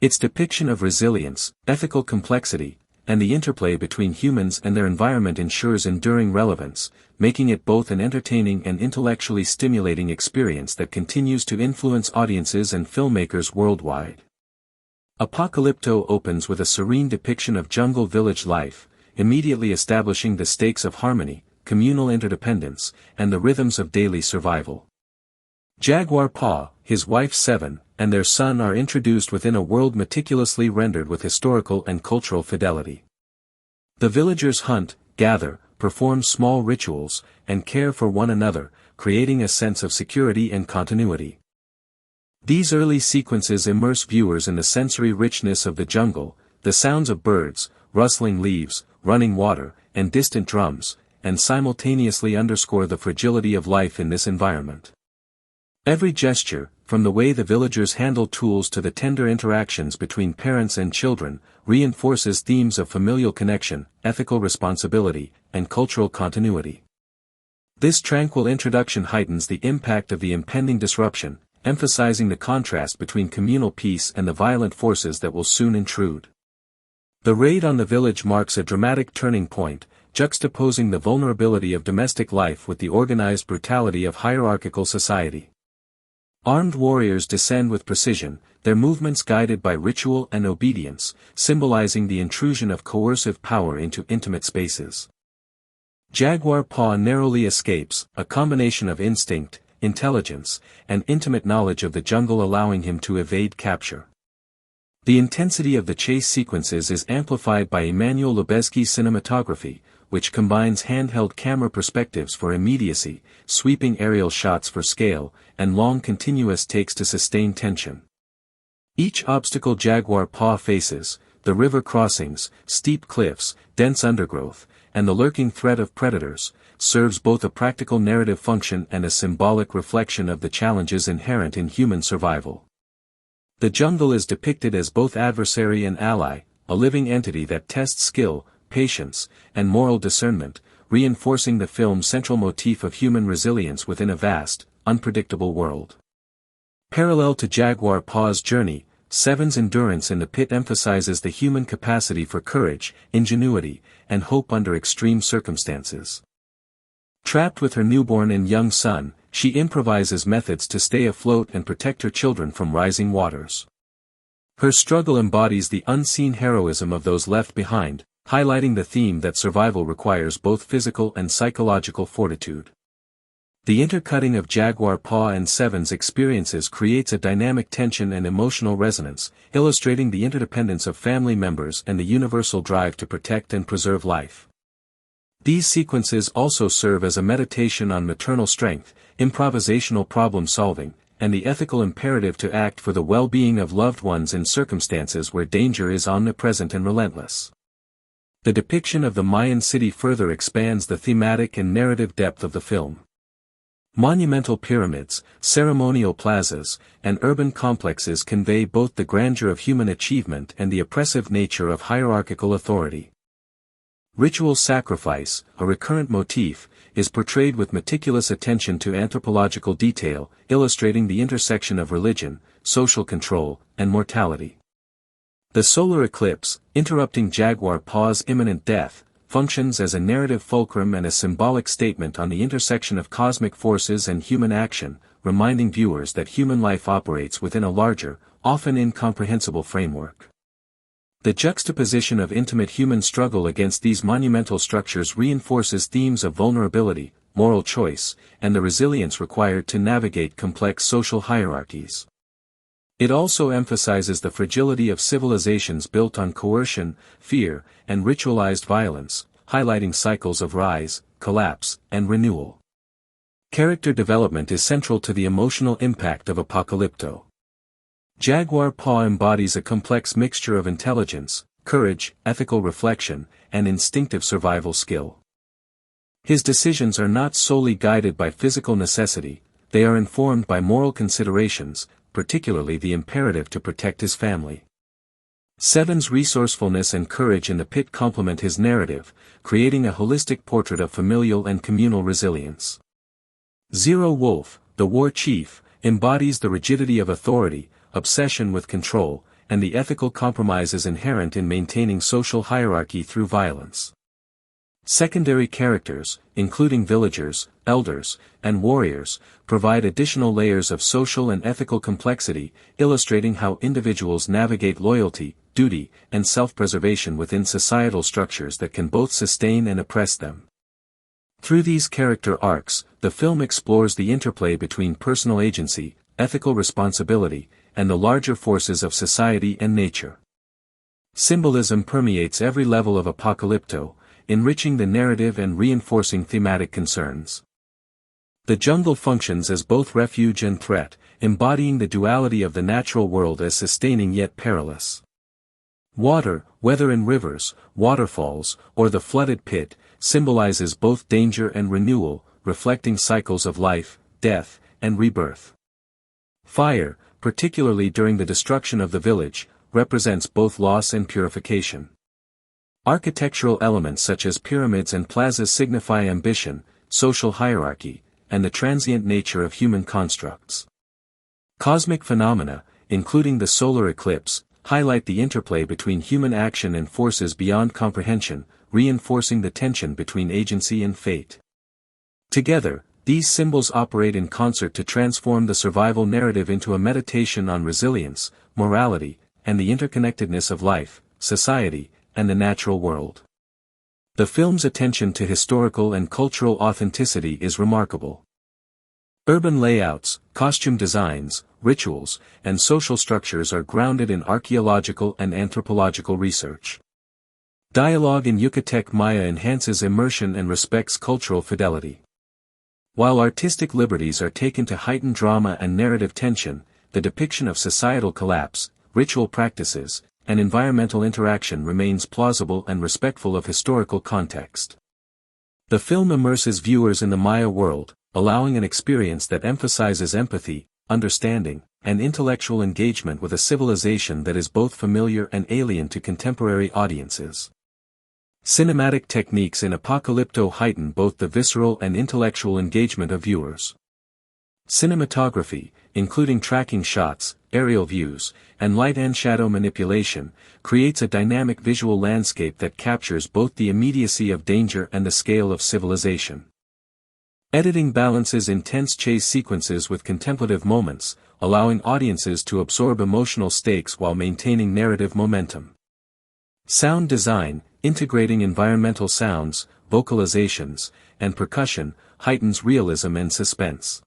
Its depiction of resilience, ethical complexity, and the interplay between humans and their environment ensures enduring relevance, making it both an entertaining and intellectually stimulating experience that continues to influence audiences and filmmakers worldwide. Apocalypto opens with a serene depiction of jungle village life, immediately establishing the stakes of harmony, communal interdependence, and the rhythms of daily survival. Jaguar Paw, his wife Seven, and their son are introduced within a world meticulously rendered with historical and cultural fidelity. The villagers hunt, gather, perform small rituals, and care for one another, creating a sense of security and continuity. These early sequences immerse viewers in the sensory richness of the jungle, the sounds of birds, rustling leaves, running water, and distant drums, and simultaneously underscore the fragility of life in this environment. Every gesture, from the way the villagers handle tools to the tender interactions between parents and children, reinforces themes of familial connection, ethical responsibility, and cultural continuity. This tranquil introduction heightens the impact of the impending disruption, emphasizing the contrast between communal peace and the violent forces that will soon intrude. The raid on the village marks a dramatic turning point, juxtaposing the vulnerability of domestic life with the organized brutality of hierarchical society. Armed warriors descend with precision, their movements guided by ritual and obedience, symbolizing the intrusion of coercive power into intimate spaces. Jaguar Paw narrowly escapes, a combination of instinct, intelligence, and intimate knowledge of the jungle allowing him to evade capture. The intensity of the chase sequences is amplified by Emmanuel Lubezki's cinematography, which combines handheld camera perspectives for immediacy, sweeping aerial shots for scale, and long continuous takes to sustain tension. Each obstacle Jaguar Paw faces, the river crossings, steep cliffs, dense undergrowth, and the lurking threat of predators, serves both a practical narrative function and a symbolic reflection of the challenges inherent in human survival. The jungle is depicted as both adversary and ally, a living entity that tests skill, patience, and moral discernment, reinforcing the film's central motif of human resilience within a vast, unpredictable world. Parallel to Jaguar Paw's journey, Seven's endurance in the pit emphasizes the human capacity for courage, ingenuity, and hope under extreme circumstances. Trapped with her newborn and young son, she improvises methods to stay afloat and protect her children from rising waters. Her struggle embodies the unseen heroism of those left behind, highlighting the theme that survival requires both physical and psychological fortitude. The intercutting of Jaguar Paw and Seven's experiences creates a dynamic tension and emotional resonance, illustrating the interdependence of family members and the universal drive to protect and preserve life. These sequences also serve as a meditation on maternal strength, improvisational problem solving, and the ethical imperative to act for the well-being of loved ones in circumstances where danger is omnipresent and relentless. The depiction of the Mayan city further expands the thematic and narrative depth of the film. Monumental pyramids, ceremonial plazas, and urban complexes convey both the grandeur of human achievement and the oppressive nature of hierarchical authority. Ritual sacrifice, a recurrent motif, is portrayed with meticulous attention to anthropological detail, illustrating the intersection of religion, social control, and mortality. The solar eclipse, interrupting Jaguar Paw's imminent death, functions as a narrative fulcrum and a symbolic statement on the intersection of cosmic forces and human action, reminding viewers that human life operates within a larger, often incomprehensible framework. The juxtaposition of intimate human struggle against these monumental structures reinforces themes of vulnerability, moral choice, and the resilience required to navigate complex social hierarchies. It also emphasizes the fragility of civilizations built on coercion, fear, and ritualized violence, highlighting cycles of rise, collapse, and renewal. Character development is central to the emotional impact of Apocalypto. Jaguar Paw embodies a complex mixture of intelligence, courage, ethical reflection, and instinctive survival skill. His decisions are not solely guided by physical necessity, they are informed by moral considerations, particularly the imperative to protect his family. Seven's resourcefulness and courage in the pit complement his narrative, creating a holistic portrait of familial and communal resilience. Zero Wolf, the war chief, embodies the rigidity of authority, obsession with control, and the ethical compromises inherent in maintaining social hierarchy through violence. Secondary characters, including villagers, elders, and warriors, provide additional layers of social and ethical complexity, illustrating how individuals navigate loyalty, duty, and self-preservation within societal structures that can both sustain and oppress them. Through these character arcs, the film explores the interplay between personal agency, ethical responsibility, and the larger forces of society and nature. Symbolism permeates every level of Apocalypto, enriching the narrative and reinforcing thematic concerns. The jungle functions as both refuge and threat, embodying the duality of the natural world as sustaining yet perilous. Water, whether in rivers, waterfalls, or the flooded pit, symbolizes both danger and renewal, reflecting cycles of life, death, and rebirth. Fire, particularly during the destruction of the village, represents both loss and purification. Architectural elements such as pyramids and plazas signify ambition, social hierarchy, and the transient nature of human constructs. Cosmic phenomena, including the solar eclipse, highlight the interplay between human action and forces beyond comprehension, reinforcing the tension between agency and fate. Together, these symbols operate in concert to transform the survival narrative into a meditation on resilience, morality, and the interconnectedness of life, society, and the natural world. The film's attention to historical and cultural authenticity is remarkable. Urban layouts, costume designs, rituals, and social structures are grounded in archaeological and anthropological research. Dialogue in Yucatec Maya enhances immersion and respects cultural fidelity. While artistic liberties are taken to heighten drama and narrative tension, the depiction of societal collapse, ritual practices, and environmental interaction remains plausible and respectful of historical context. The film immerses viewers in the Maya world, allowing an experience that emphasizes empathy, understanding, and intellectual engagement with a civilization that is both familiar and alien to contemporary audiences. Cinematic techniques in Apocalypto heighten both the visceral and intellectual engagement of viewers. Cinematography, including tracking shots, aerial views, and light and shadow manipulation, creates a dynamic visual landscape that captures both the immediacy of danger and the scale of civilization. Editing balances intense chase sequences with contemplative moments, allowing audiences to absorb emotional stakes while maintaining narrative momentum. Sound design, integrating environmental sounds, vocalizations, and percussion, heightens realism and suspense.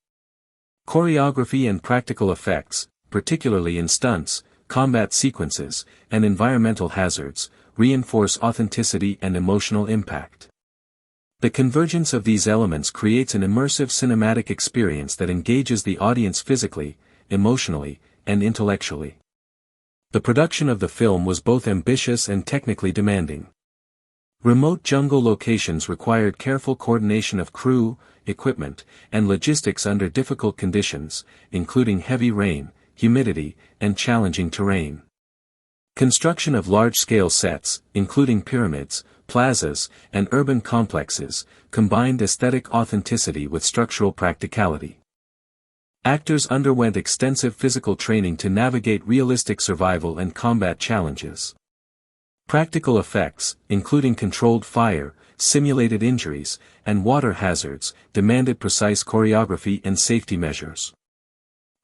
Choreography and practical effects, particularly in stunts, combat sequences, and environmental hazards, reinforce authenticity and emotional impact. The convergence of these elements creates an immersive cinematic experience that engages the audience physically, emotionally, and intellectually. The production of the film was both ambitious and technically demanding. Remote jungle locations required careful coordination of crew, equipment, and logistics under difficult conditions, including heavy rain, humidity, and challenging terrain. Construction of large-scale sets, including pyramids, plazas, and urban complexes, combined aesthetic authenticity with structural practicality. Actors underwent extensive physical training to navigate realistic survival and combat challenges. Practical effects, including controlled fire, simulated injuries, and water hazards, demanded precise choreography and safety measures.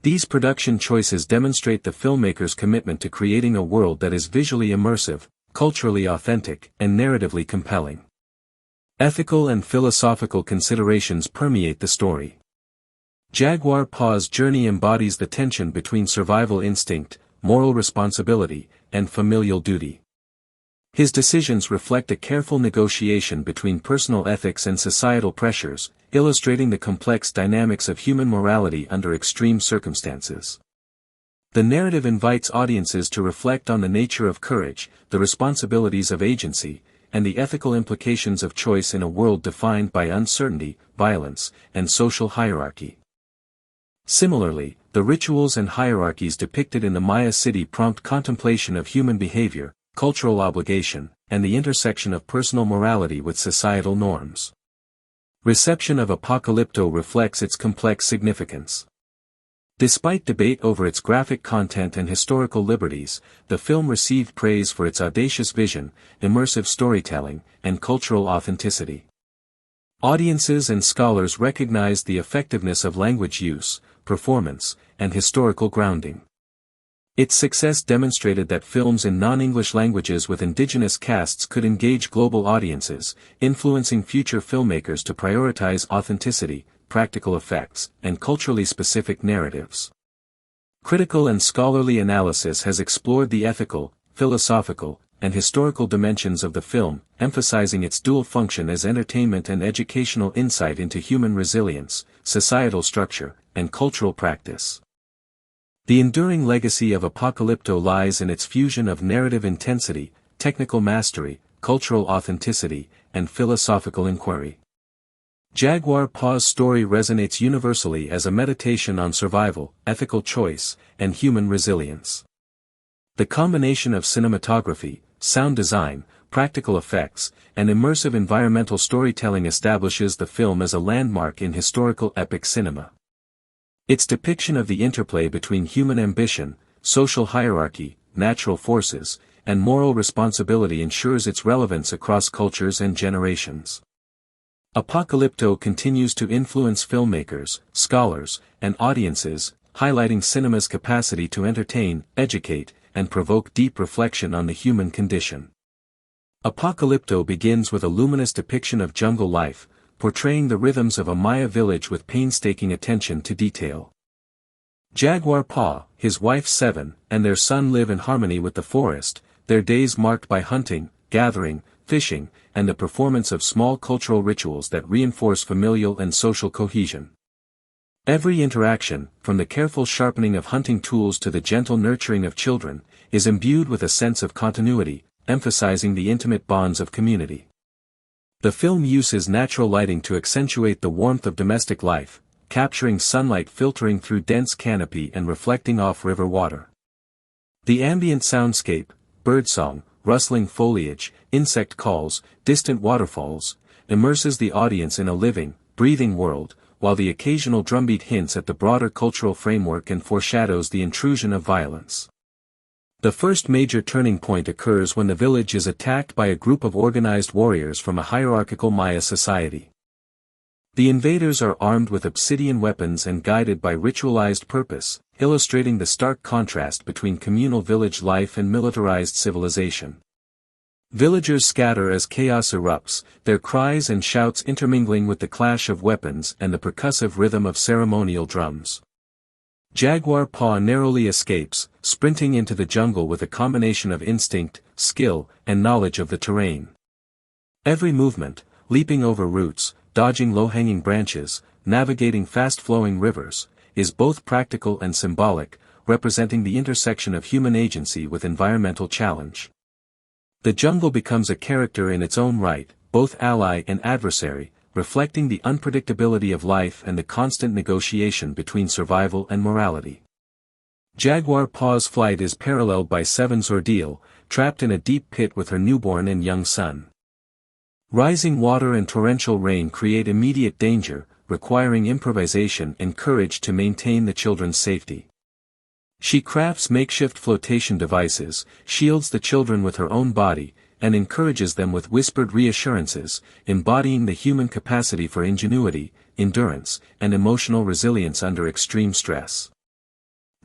These production choices demonstrate the filmmaker's commitment to creating a world that is visually immersive, culturally authentic, and narratively compelling. Ethical and philosophical considerations permeate the story. Jaguar Paw's journey embodies the tension between survival instinct, moral responsibility, and familial duty. His decisions reflect a careful negotiation between personal ethics and societal pressures, illustrating the complex dynamics of human morality under extreme circumstances. The narrative invites audiences to reflect on the nature of courage, the responsibilities of agency, and the ethical implications of choice in a world defined by uncertainty, violence, and social hierarchy. Similarly, the rituals and hierarchies depicted in the Maya city prompt contemplation of human behavior, cultural obligation, and the intersection of personal morality with societal norms. Reception of Apocalypto reflects its complex significance. Despite debate over its graphic content and historical liberties, the film received praise for its audacious vision, immersive storytelling, and cultural authenticity. Audiences and scholars recognized the effectiveness of language use, performance, and historical grounding. Its success demonstrated that films in non-English languages with indigenous casts could engage global audiences, influencing future filmmakers to prioritize authenticity, practical effects, and culturally specific narratives. Critical and scholarly analysis has explored the ethical, philosophical, and historical dimensions of the film, emphasizing its dual function as entertainment and educational insight into human resilience, societal structure, and cultural practice. The enduring legacy of Apocalypto lies in its fusion of narrative intensity, technical mastery, cultural authenticity, and philosophical inquiry. Jaguar Paw's story resonates universally as a meditation on survival, ethical choice, and human resilience. The combination of cinematography, sound design, practical effects, and immersive environmental storytelling establishes the film as a landmark in historical epic cinema. Its depiction of the interplay between human ambition, social hierarchy, natural forces, and moral responsibility ensures its relevance across cultures and generations. Apocalypto continues to influence filmmakers, scholars, and audiences, highlighting cinema's capacity to entertain, educate, and provoke deep reflection on the human condition. Apocalypto begins with a luminous depiction of jungle life, portraying the rhythms of a Maya village with painstaking attention to detail. Jaguar Paw, his wife Seven, and their son live in harmony with the forest, their days marked by hunting, gathering, fishing, and the performance of small cultural rituals that reinforce familial and social cohesion. Every interaction, from the careful sharpening of hunting tools to the gentle nurturing of children, is imbued with a sense of continuity, emphasizing the intimate bonds of community. The film uses natural lighting to accentuate the warmth of domestic life, capturing sunlight filtering through dense canopy and reflecting off river water. The ambient soundscape, birdsong, rustling foliage, insect calls, distant waterfalls, immerses the audience in a living, breathing world, while the occasional drumbeat hints at the broader cultural framework and foreshadows the intrusion of violence. The first major turning point occurs when the village is attacked by a group of organized warriors from a hierarchical Maya society. The invaders are armed with obsidian weapons and guided by ritualized purpose, illustrating the stark contrast between communal village life and militarized civilization. Villagers scatter as chaos erupts, their cries and shouts intermingling with the clash of weapons and the percussive rhythm of ceremonial drums. Jaguar Paw narrowly escapes, sprinting into the jungle with a combination of instinct, skill, and knowledge of the terrain. Every movement, leaping over roots, dodging low-hanging branches, navigating fast-flowing rivers, is both practical and symbolic, representing the intersection of human agency with environmental challenge. The jungle becomes a character in its own right, both ally and adversary, reflecting the unpredictability of life and the constant negotiation between survival and morality. Jaguar Paw's flight is paralleled by Seven's ordeal, trapped in a deep pit with her newborn and young son. Rising water and torrential rain create immediate danger, requiring improvisation and courage to maintain the children's safety. She crafts makeshift flotation devices, shields the children with her own body, and encourages them with whispered reassurances, embodying the human capacity for ingenuity, endurance, and emotional resilience under extreme stress.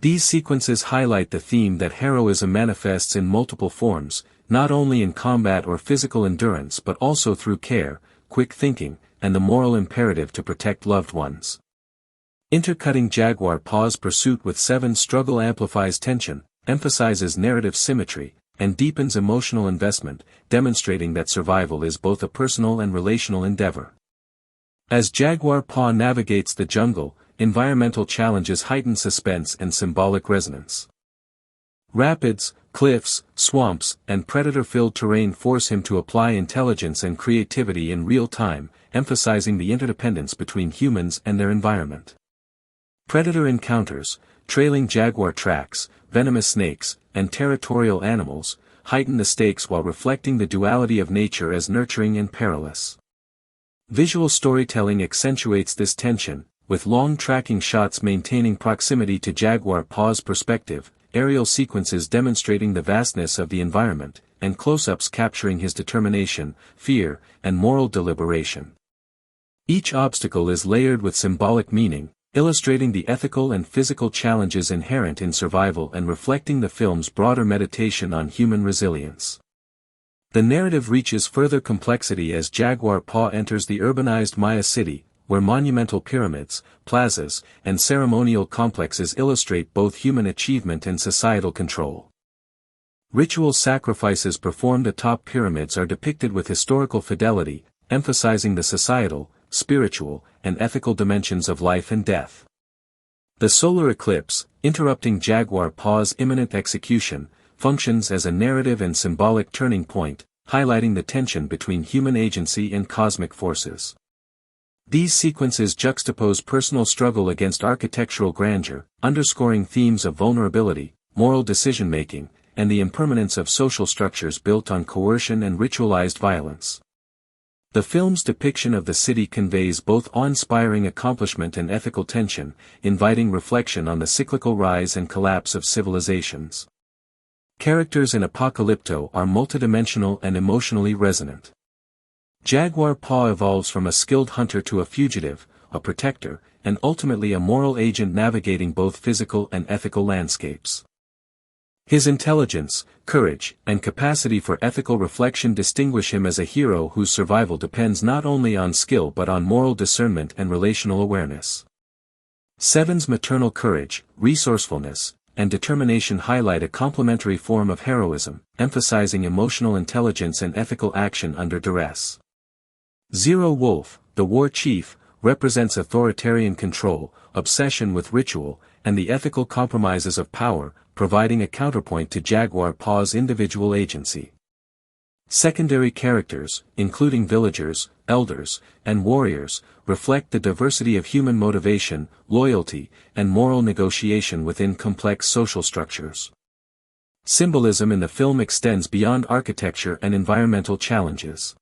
These sequences highlight the theme that heroism manifests in multiple forms, not only in combat or physical endurance but also through care, quick thinking, and the moral imperative to protect loved ones. Intercutting Jaguar Paw's pursuit with Seven's struggle amplifies tension, emphasizes narrative symmetry, and deepens emotional investment, demonstrating that survival is both a personal and relational endeavor. As Jaguar Paw navigates the jungle, environmental challenges heighten suspense and symbolic resonance. Rapids, cliffs, swamps, and predator-filled terrain force him to apply intelligence and creativity in real time, emphasizing the interdependence between humans and their environment. Predator encounters, trailing jaguar tracks, venomous snakes, and territorial animals, heighten the stakes while reflecting the duality of nature as nurturing and perilous. Visual storytelling accentuates this tension, with long tracking shots maintaining proximity to Jaguar Paw's perspective, aerial sequences demonstrating the vastness of the environment, and close-ups capturing his determination, fear, and moral deliberation. Each obstacle is layered with symbolic meaning, illustrating the ethical and physical challenges inherent in survival and reflecting the film's broader meditation on human resilience. The narrative reaches further complexity as Jaguar Paw enters the urbanized Maya city, where monumental pyramids, plazas, and ceremonial complexes illustrate both human achievement and societal control. Ritual sacrifices performed atop pyramids are depicted with historical fidelity, emphasizing the societal, spiritual, and ethical dimensions of life and death. The solar eclipse, interrupting Jaguar Paw's imminent execution, functions as a narrative and symbolic turning point, highlighting the tension between human agency and cosmic forces. These sequences juxtapose personal struggle against architectural grandeur, underscoring themes of vulnerability, moral decision-making, and the impermanence of social structures built on coercion and ritualized violence. The film's depiction of the city conveys both awe-inspiring accomplishment and ethical tension, inviting reflection on the cyclical rise and collapse of civilizations. Characters in Apocalypto are multidimensional and emotionally resonant. Jaguar Paw evolves from a skilled hunter to a fugitive, a protector, and ultimately a moral agent navigating both physical and ethical landscapes. His intelligence, courage, and capacity for ethical reflection distinguish him as a hero whose survival depends not only on skill but on moral discernment and relational awareness. Seven's maternal courage, resourcefulness, and determination highlight a complementary form of heroism, emphasizing emotional intelligence and ethical action under duress. Zero Wolf, the war chief, represents authoritarian control, obsession with ritual, and the ethical compromises of power, providing a counterpoint to Jaguar Paw's individual agency. Secondary characters, including villagers, elders, and warriors, reflect the diversity of human motivation, loyalty, and moral negotiation within complex social structures. Symbolism in the film extends beyond architecture and environmental challenges.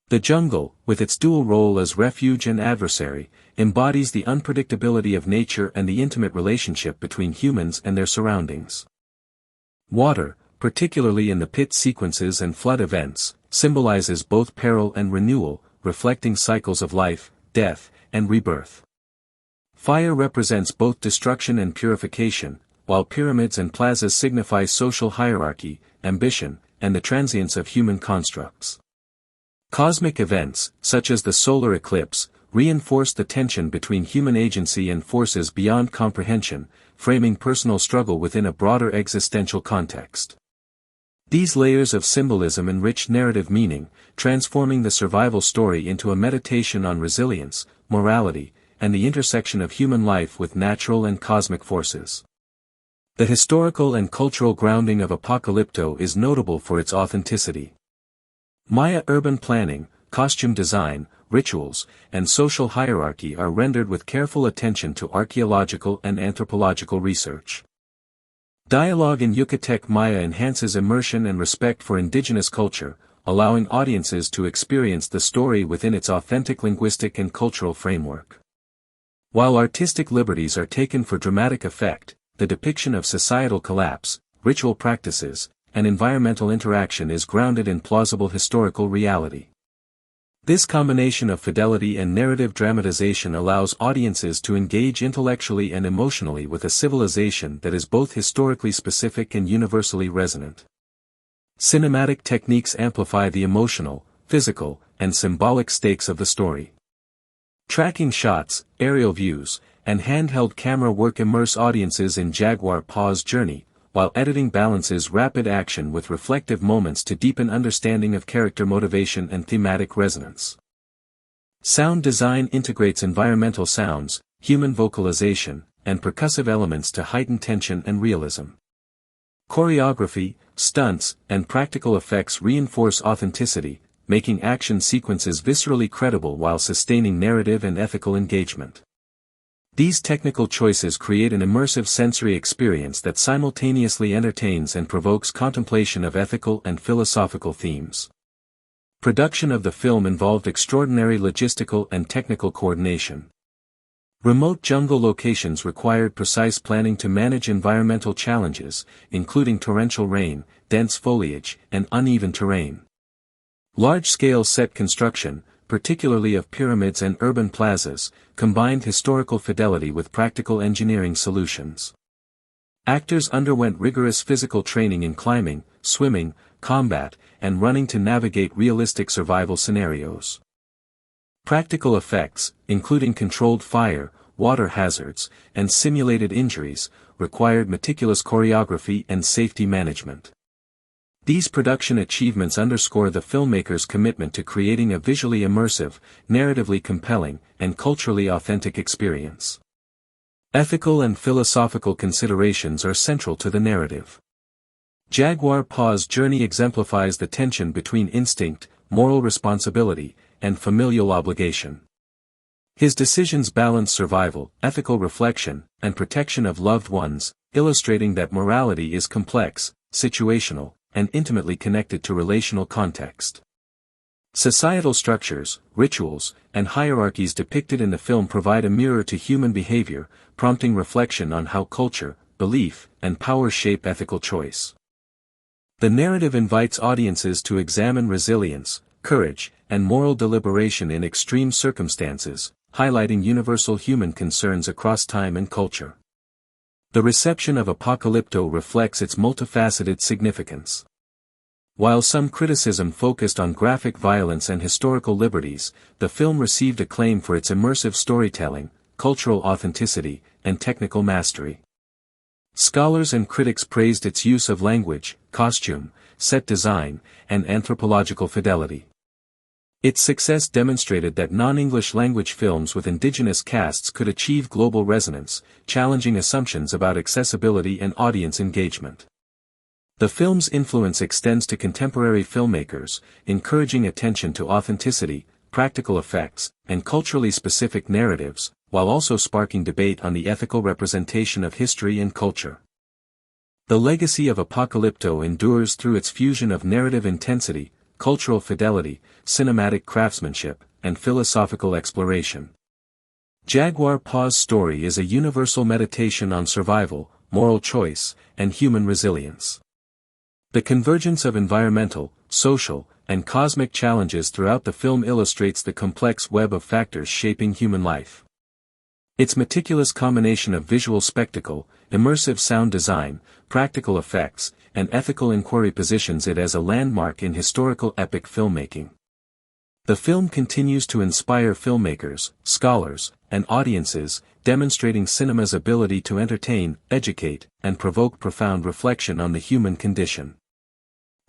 The jungle, with its dual role as refuge and adversary, embodies the unpredictability of nature and the intimate relationship between humans and their surroundings. Water, particularly in the pit sequences and flood events, symbolizes both peril and renewal, reflecting cycles of life, death, and rebirth. Fire represents both destruction and purification, while pyramids and plazas signify social hierarchy, ambition, and the transience of human constructs. Cosmic events, such as the solar eclipse, reinforce the tension between human agency and forces beyond comprehension, framing personal struggle within a broader existential context. These layers of symbolism enrich narrative meaning, transforming the survival story into a meditation on resilience, morality, and the intersection of human life with natural and cosmic forces. The historical and cultural grounding of Apocalypto is notable for its authenticity. Maya urban planning, costume design, rituals, and social hierarchy are rendered with careful attention to archaeological and anthropological research. Dialogue in Yucatec Maya enhances immersion and respect for indigenous culture, allowing audiences to experience the story within its authentic linguistic and cultural framework. While artistic liberties are taken for dramatic effect, the depiction of societal collapse, ritual practices, and environmental interaction is grounded in plausible historical reality. This combination of fidelity and narrative dramatization allows audiences to engage intellectually and emotionally with a civilization that is both historically specific and universally resonant. Cinematic techniques amplify the emotional, physical, and symbolic stakes of the story. Tracking shots, aerial views, and handheld camera work immerse audiences in Jaguar Paw's journey, while editing balances rapid action with reflective moments to deepen understanding of character motivation and thematic resonance. Sound design integrates environmental sounds, human vocalization, and percussive elements to heighten tension and realism. Choreography, stunts, and practical effects reinforce authenticity, making action sequences viscerally credible while sustaining narrative and ethical engagement. These technical choices create an immersive sensory experience that simultaneously entertains and provokes contemplation of ethical and philosophical themes. Production of the film involved extraordinary logistical and technical coordination. Remote jungle locations required precise planning to manage environmental challenges, including torrential rain, dense foliage, and uneven terrain. Large-scale set construction, particularly of pyramids and urban plazas, combined historical fidelity with practical engineering solutions. Actors underwent rigorous physical training in climbing, swimming, combat, and running to navigate realistic survival scenarios. Practical effects, including controlled fire, water hazards, and simulated injuries, required meticulous choreography and safety management. These production achievements underscore the filmmaker's commitment to creating a visually immersive, narratively compelling, and culturally authentic experience. Ethical and philosophical considerations are central to the narrative. Jaguar Paw's journey exemplifies the tension between instinct, moral responsibility, and familial obligation. His decisions balance survival, ethical reflection, and protection of loved ones, illustrating that morality is complex, situational, and intimately connected to relational context. Societal structures, rituals, and hierarchies depicted in the film provide a mirror to human behavior, prompting reflection on how culture, belief, and power shape ethical choice. The narrative invites audiences to examine resilience, courage, and moral deliberation in extreme circumstances, highlighting universal human concerns across time and culture. The reception of Apocalypto reflects its multifaceted significance. While some criticism focused on graphic violence and historical liberties, the film received acclaim for its immersive storytelling, cultural authenticity, and technical mastery. Scholars and critics praised its use of language, costume, set design, and anthropological fidelity. Its success demonstrated that non-English language films with indigenous casts could achieve global resonance, challenging assumptions about accessibility and audience engagement. The film's influence extends to contemporary filmmakers, encouraging attention to authenticity, practical effects, and culturally specific narratives, while also sparking debate on the ethical representation of history and culture. The legacy of Apocalypto endures through its fusion of narrative intensity, cultural fidelity, cinematic craftsmanship, and philosophical exploration. Jaguar Paw's story is a universal meditation on survival, moral choice, and human resilience. The convergence of environmental, social, and cosmic challenges throughout the film illustrates the complex web of factors shaping human life. Its meticulous combination of visual spectacle, immersive sound design, practical effects, and ethical inquiry positions it as a landmark in historical epic filmmaking. The film continues to inspire filmmakers, scholars, and audiences, demonstrating cinema's ability to entertain, educate, and provoke profound reflection on the human condition.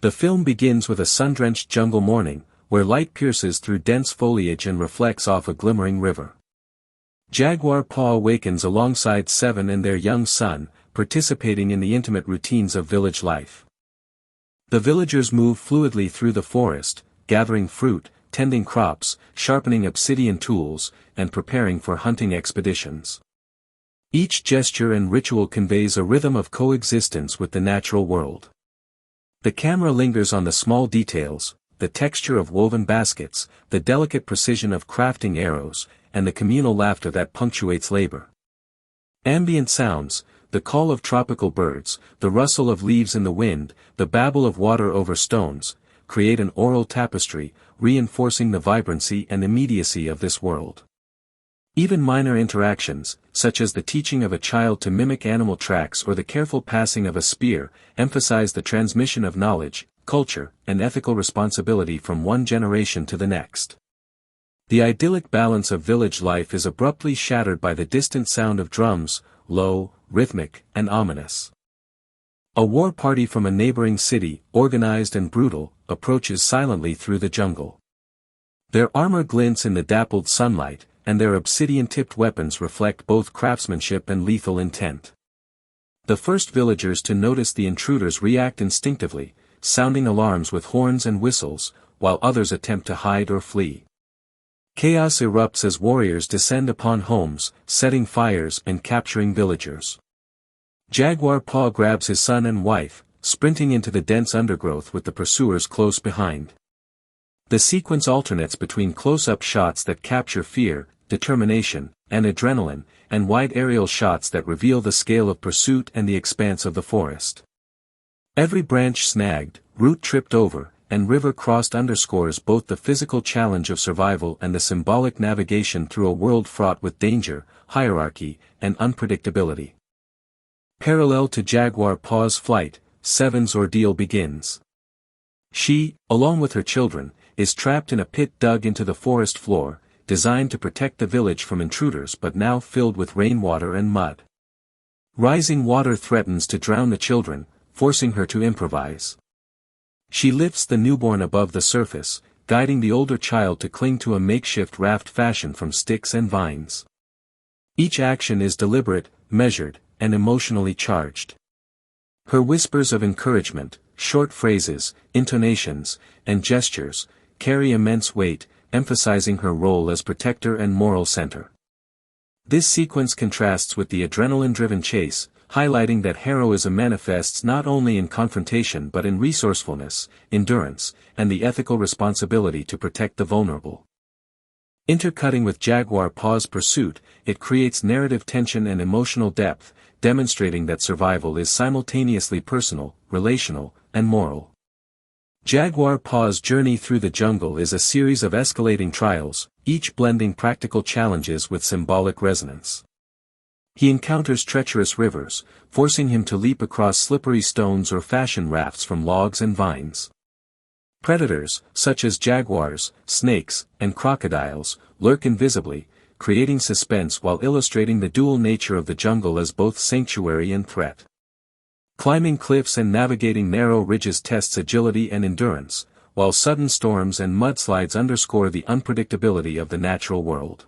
The film begins with a sun-drenched jungle morning, where light pierces through dense foliage and reflects off a glimmering river. Jaguar Paw awakens alongside Seven and their young son, participating in the intimate routines of village life. The villagers move fluidly through the forest, gathering fruit, tending crops, sharpening obsidian tools, and preparing for hunting expeditions. Each gesture and ritual conveys a rhythm of coexistence with the natural world. The camera lingers on the small details, the texture of woven baskets, the delicate precision of crafting arrows, and the communal laughter that punctuates labor. Ambient sounds, the call of tropical birds, the rustle of leaves in the wind, the babble of water over stones, create an oral tapestry, reinforcing the vibrancy and immediacy of this world. Even minor interactions, such as the teaching of a child to mimic animal tracks or the careful passing of a spear, emphasize the transmission of knowledge, culture, and ethical responsibility from one generation to the next. The idyllic balance of village life is abruptly shattered by the distant sound of drums, low, rhythmic, and ominous. A war party from a neighboring city, organized and brutal, approaches silently through the jungle. Their armor glints in the dappled sunlight, and their obsidian-tipped weapons reflect both craftsmanship and lethal intent. The first villagers to notice the intruders react instinctively, sounding alarms with horns and whistles, while others attempt to hide or flee. Chaos erupts as warriors descend upon homes, setting fires and capturing villagers. Jaguar Paw grabs his son and wife, sprinting into the dense undergrowth with the pursuers close behind. The sequence alternates between close-up shots that capture fear, determination, and adrenaline, and wide aerial shots that reveal the scale of pursuit and the expanse of the forest. Every branch snagged, root tripped over, and river crossed underscores both the physical challenge of survival and the symbolic navigation through a world fraught with danger, hierarchy, and unpredictability. Parallel to Jaguar Paw's flight, Seven's ordeal begins. She, along with her children, is trapped in a pit dug into the forest floor, designed to protect the village from intruders but now filled with rainwater and mud. Rising water threatens to drown the children, forcing her to improvise. She lifts the newborn above the surface, guiding the older child to cling to a makeshift raft fashioned from sticks and vines. Each action is deliberate, measured, and emotionally charged. Her whispers of encouragement, short phrases, intonations, and gestures, carry immense weight, emphasizing her role as protector and moral center. This sequence contrasts with the adrenaline-driven chase, highlighting that heroism manifests not only in confrontation but in resourcefulness, endurance, and the ethical responsibility to protect the vulnerable. Intercutting with Jaguar Paw's pursuit, it creates narrative tension and emotional depth, demonstrating that survival is simultaneously personal, relational, and moral. Jaguar Paw's journey through the jungle is a series of escalating trials, each blending practical challenges with symbolic resonance. He encounters treacherous rivers, forcing him to leap across slippery stones or fashion rafts from logs and vines. Predators, such as jaguars, snakes, and crocodiles, lurk invisibly, creating suspense while illustrating the dual nature of the jungle as both sanctuary and threat. Climbing cliffs and navigating narrow ridges tests agility and endurance, while sudden storms and mudslides underscore the unpredictability of the natural world.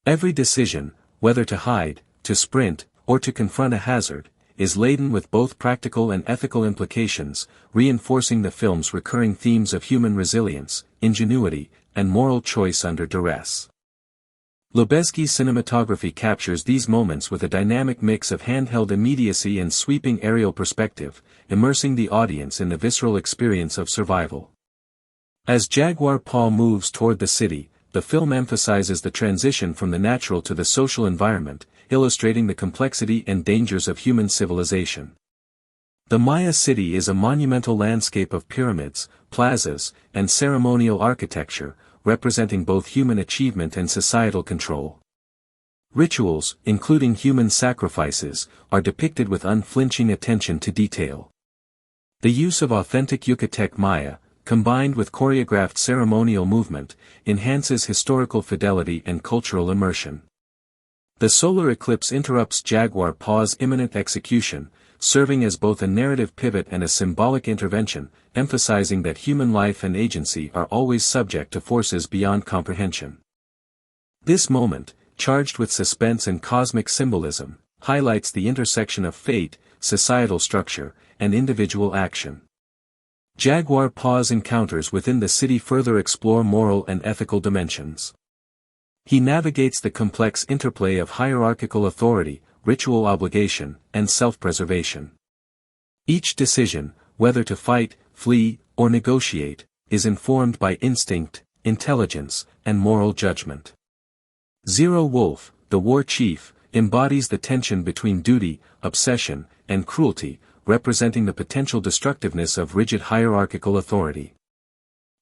Every decision, whether to hide, to sprint, or to confront a hazard, is laden with both practical and ethical implications, reinforcing the film's recurring themes of human resilience, ingenuity, and moral choice under duress. Lubezki's cinematography captures these moments with a dynamic mix of handheld immediacy and sweeping aerial perspective, immersing the audience in the visceral experience of survival. As Jaguar Paw moves toward the city, the film emphasizes the transition from the natural to the social environment, illustrating the complexity and dangers of human civilization. The Maya city is a monumental landscape of pyramids, plazas, and ceremonial architecture, representing both human achievement and societal control. Rituals, including human sacrifices, are depicted with unflinching attention to detail. The use of authentic Yucatec Maya, combined with choreographed ceremonial movement, enhances historical fidelity and cultural immersion. The solar eclipse interrupts Jaguar Paw's imminent execution, serving as both a narrative pivot and a symbolic intervention, emphasizing that human life and agency are always subject to forces beyond comprehension. This moment, charged with suspense and cosmic symbolism, highlights the intersection of fate, societal structure, and individual action. Jaguar Paw's encounters within the city further explore moral and ethical dimensions. He navigates the complex interplay of hierarchical authority, ritual obligation, and self-preservation. Each decision, whether to fight, flee, or negotiate, is informed by instinct, intelligence, and moral judgment. Zero Wolf, the war chief, embodies the tension between duty, obsession, and cruelty, representing the potential destructiveness of rigid hierarchical authority.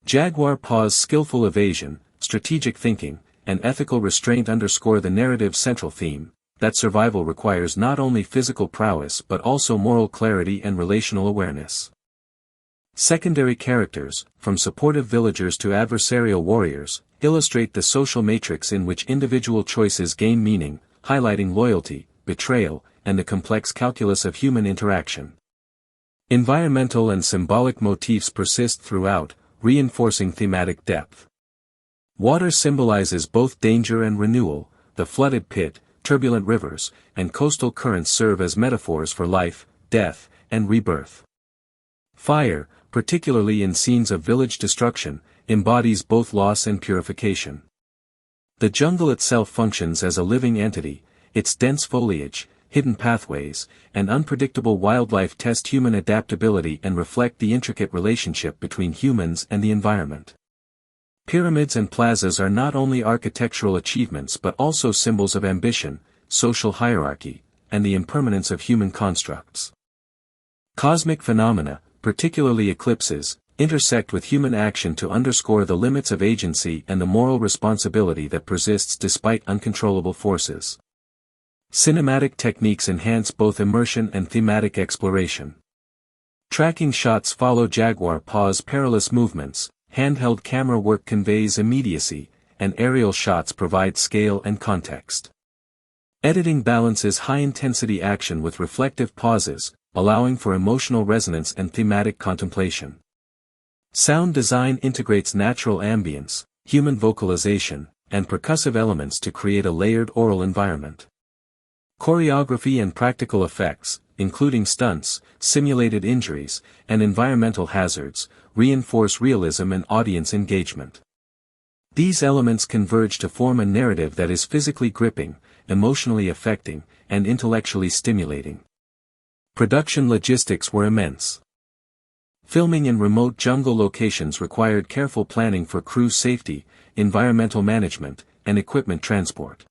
Jaguar Paw's skillful evasion, strategic thinking, and ethical restraint underscore the narrative's central theme, that survival requires not only physical prowess but also moral clarity and relational awareness. Secondary characters, from supportive villagers to adversarial warriors, illustrate the social matrix in which individual choices gain meaning, highlighting loyalty, betrayal, and the complex calculus of human interaction. Environmental and symbolic motifs persist throughout, reinforcing thematic depth. Water symbolizes both danger and renewal. The flooded pit, turbulent rivers, and coastal currents serve as metaphors for life, death, and rebirth. Fire, particularly in scenes of village destruction, embodies both loss and purification. The jungle itself functions as a living entity. Its dense foliage, hidden pathways, and unpredictable wildlife test human adaptability and reflect the intricate relationship between humans and the environment. Pyramids and plazas are not only architectural achievements but also symbols of ambition, social hierarchy, and the impermanence of human constructs. Cosmic phenomena, particularly eclipses, intersect with human action to underscore the limits of agency and the moral responsibility that persists despite uncontrollable forces. Cinematic techniques enhance both immersion and thematic exploration. Tracking shots follow Jaguar Paw's perilous movements, handheld camera work conveys immediacy, and aerial shots provide scale and context. Editing balances high-intensity action with reflective pauses, allowing for emotional resonance and thematic contemplation. Sound design integrates natural ambience, human vocalization, and percussive elements to create a layered oral environment. Choreography and practical effects, including stunts, simulated injuries, and environmental hazards, reinforce realism and audience engagement. These elements converge to form a narrative that is physically gripping, emotionally affecting, and intellectually stimulating. Production logistics were immense. Filming in remote jungle locations required careful planning for crew safety, environmental management, and equipment transport.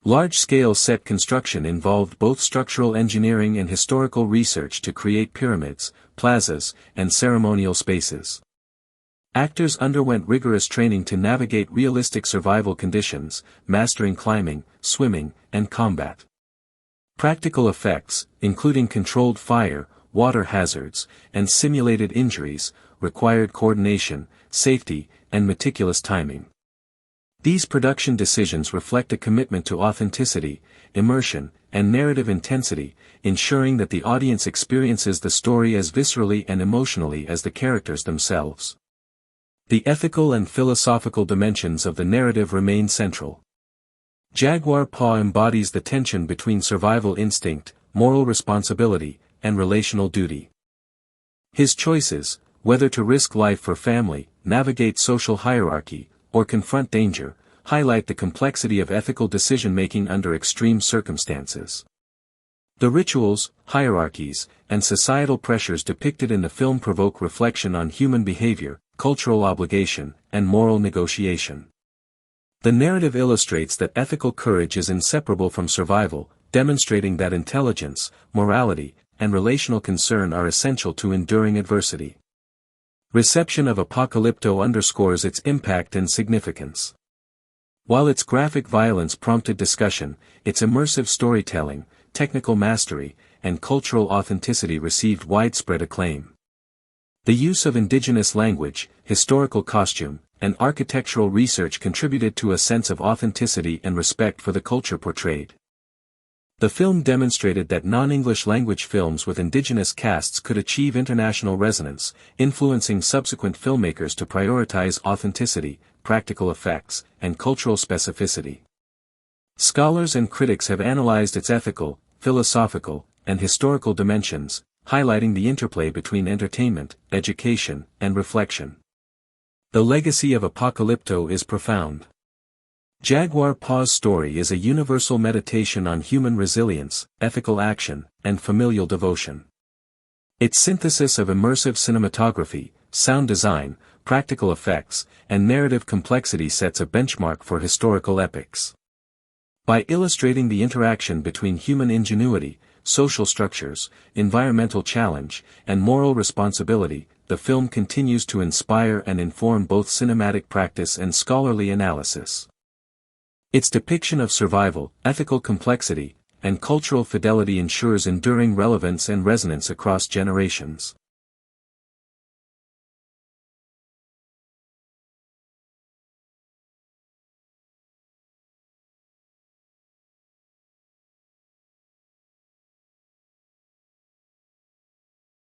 Large-scale set construction involved both structural engineering and historical research to create pyramids, plazas, and ceremonial spaces. Actors underwent rigorous training to navigate realistic survival conditions, mastering climbing, swimming, and combat. Practical effects, including controlled fire, water hazards, and simulated injuries, required coordination, safety, and meticulous timing. These production decisions reflect a commitment to authenticity, immersion, and narrative intensity, ensuring that the audience experiences the story as viscerally and emotionally as the characters themselves. The ethical and philosophical dimensions of the narrative remain central. Jaguar Paw embodies the tension between survival instinct, moral responsibility, and relational duty. His choices, whether to risk life for family, navigate social hierarchy, or confront danger, highlight the complexity of ethical decision-making under extreme circumstances. The rituals, hierarchies, and societal pressures depicted in the film provoke reflection on human behavior, cultural obligation, and moral negotiation. The narrative illustrates that ethical courage is inseparable from survival, demonstrating that intelligence, morality, and relational concern are essential to enduring adversity. Reception of Apocalypto underscores its impact and significance. While its graphic violence prompted discussion, its immersive storytelling, technical mastery, and cultural authenticity received widespread acclaim. The use of indigenous language, historical costume, and architectural research contributed to a sense of authenticity and respect for the culture portrayed. The film demonstrated that non-English language films with indigenous casts could achieve international resonance, influencing subsequent filmmakers to prioritize authenticity, practical effects, and cultural specificity. Scholars and critics have analyzed its ethical, philosophical, and historical dimensions, highlighting the interplay between entertainment, education, and reflection. The legacy of Apocalypto is profound. Jaguar Paw's story is a universal meditation on human resilience, ethical action, and familial devotion. Its synthesis of immersive cinematography, sound design, practical effects, and narrative complexity sets a benchmark for historical epics. By illustrating the interaction between human ingenuity, social structures, environmental challenge, and moral responsibility, the film continues to inspire and inform both cinematic practice and scholarly analysis. Its depiction of survival, ethical complexity, and cultural fidelity ensures enduring relevance and resonance across generations.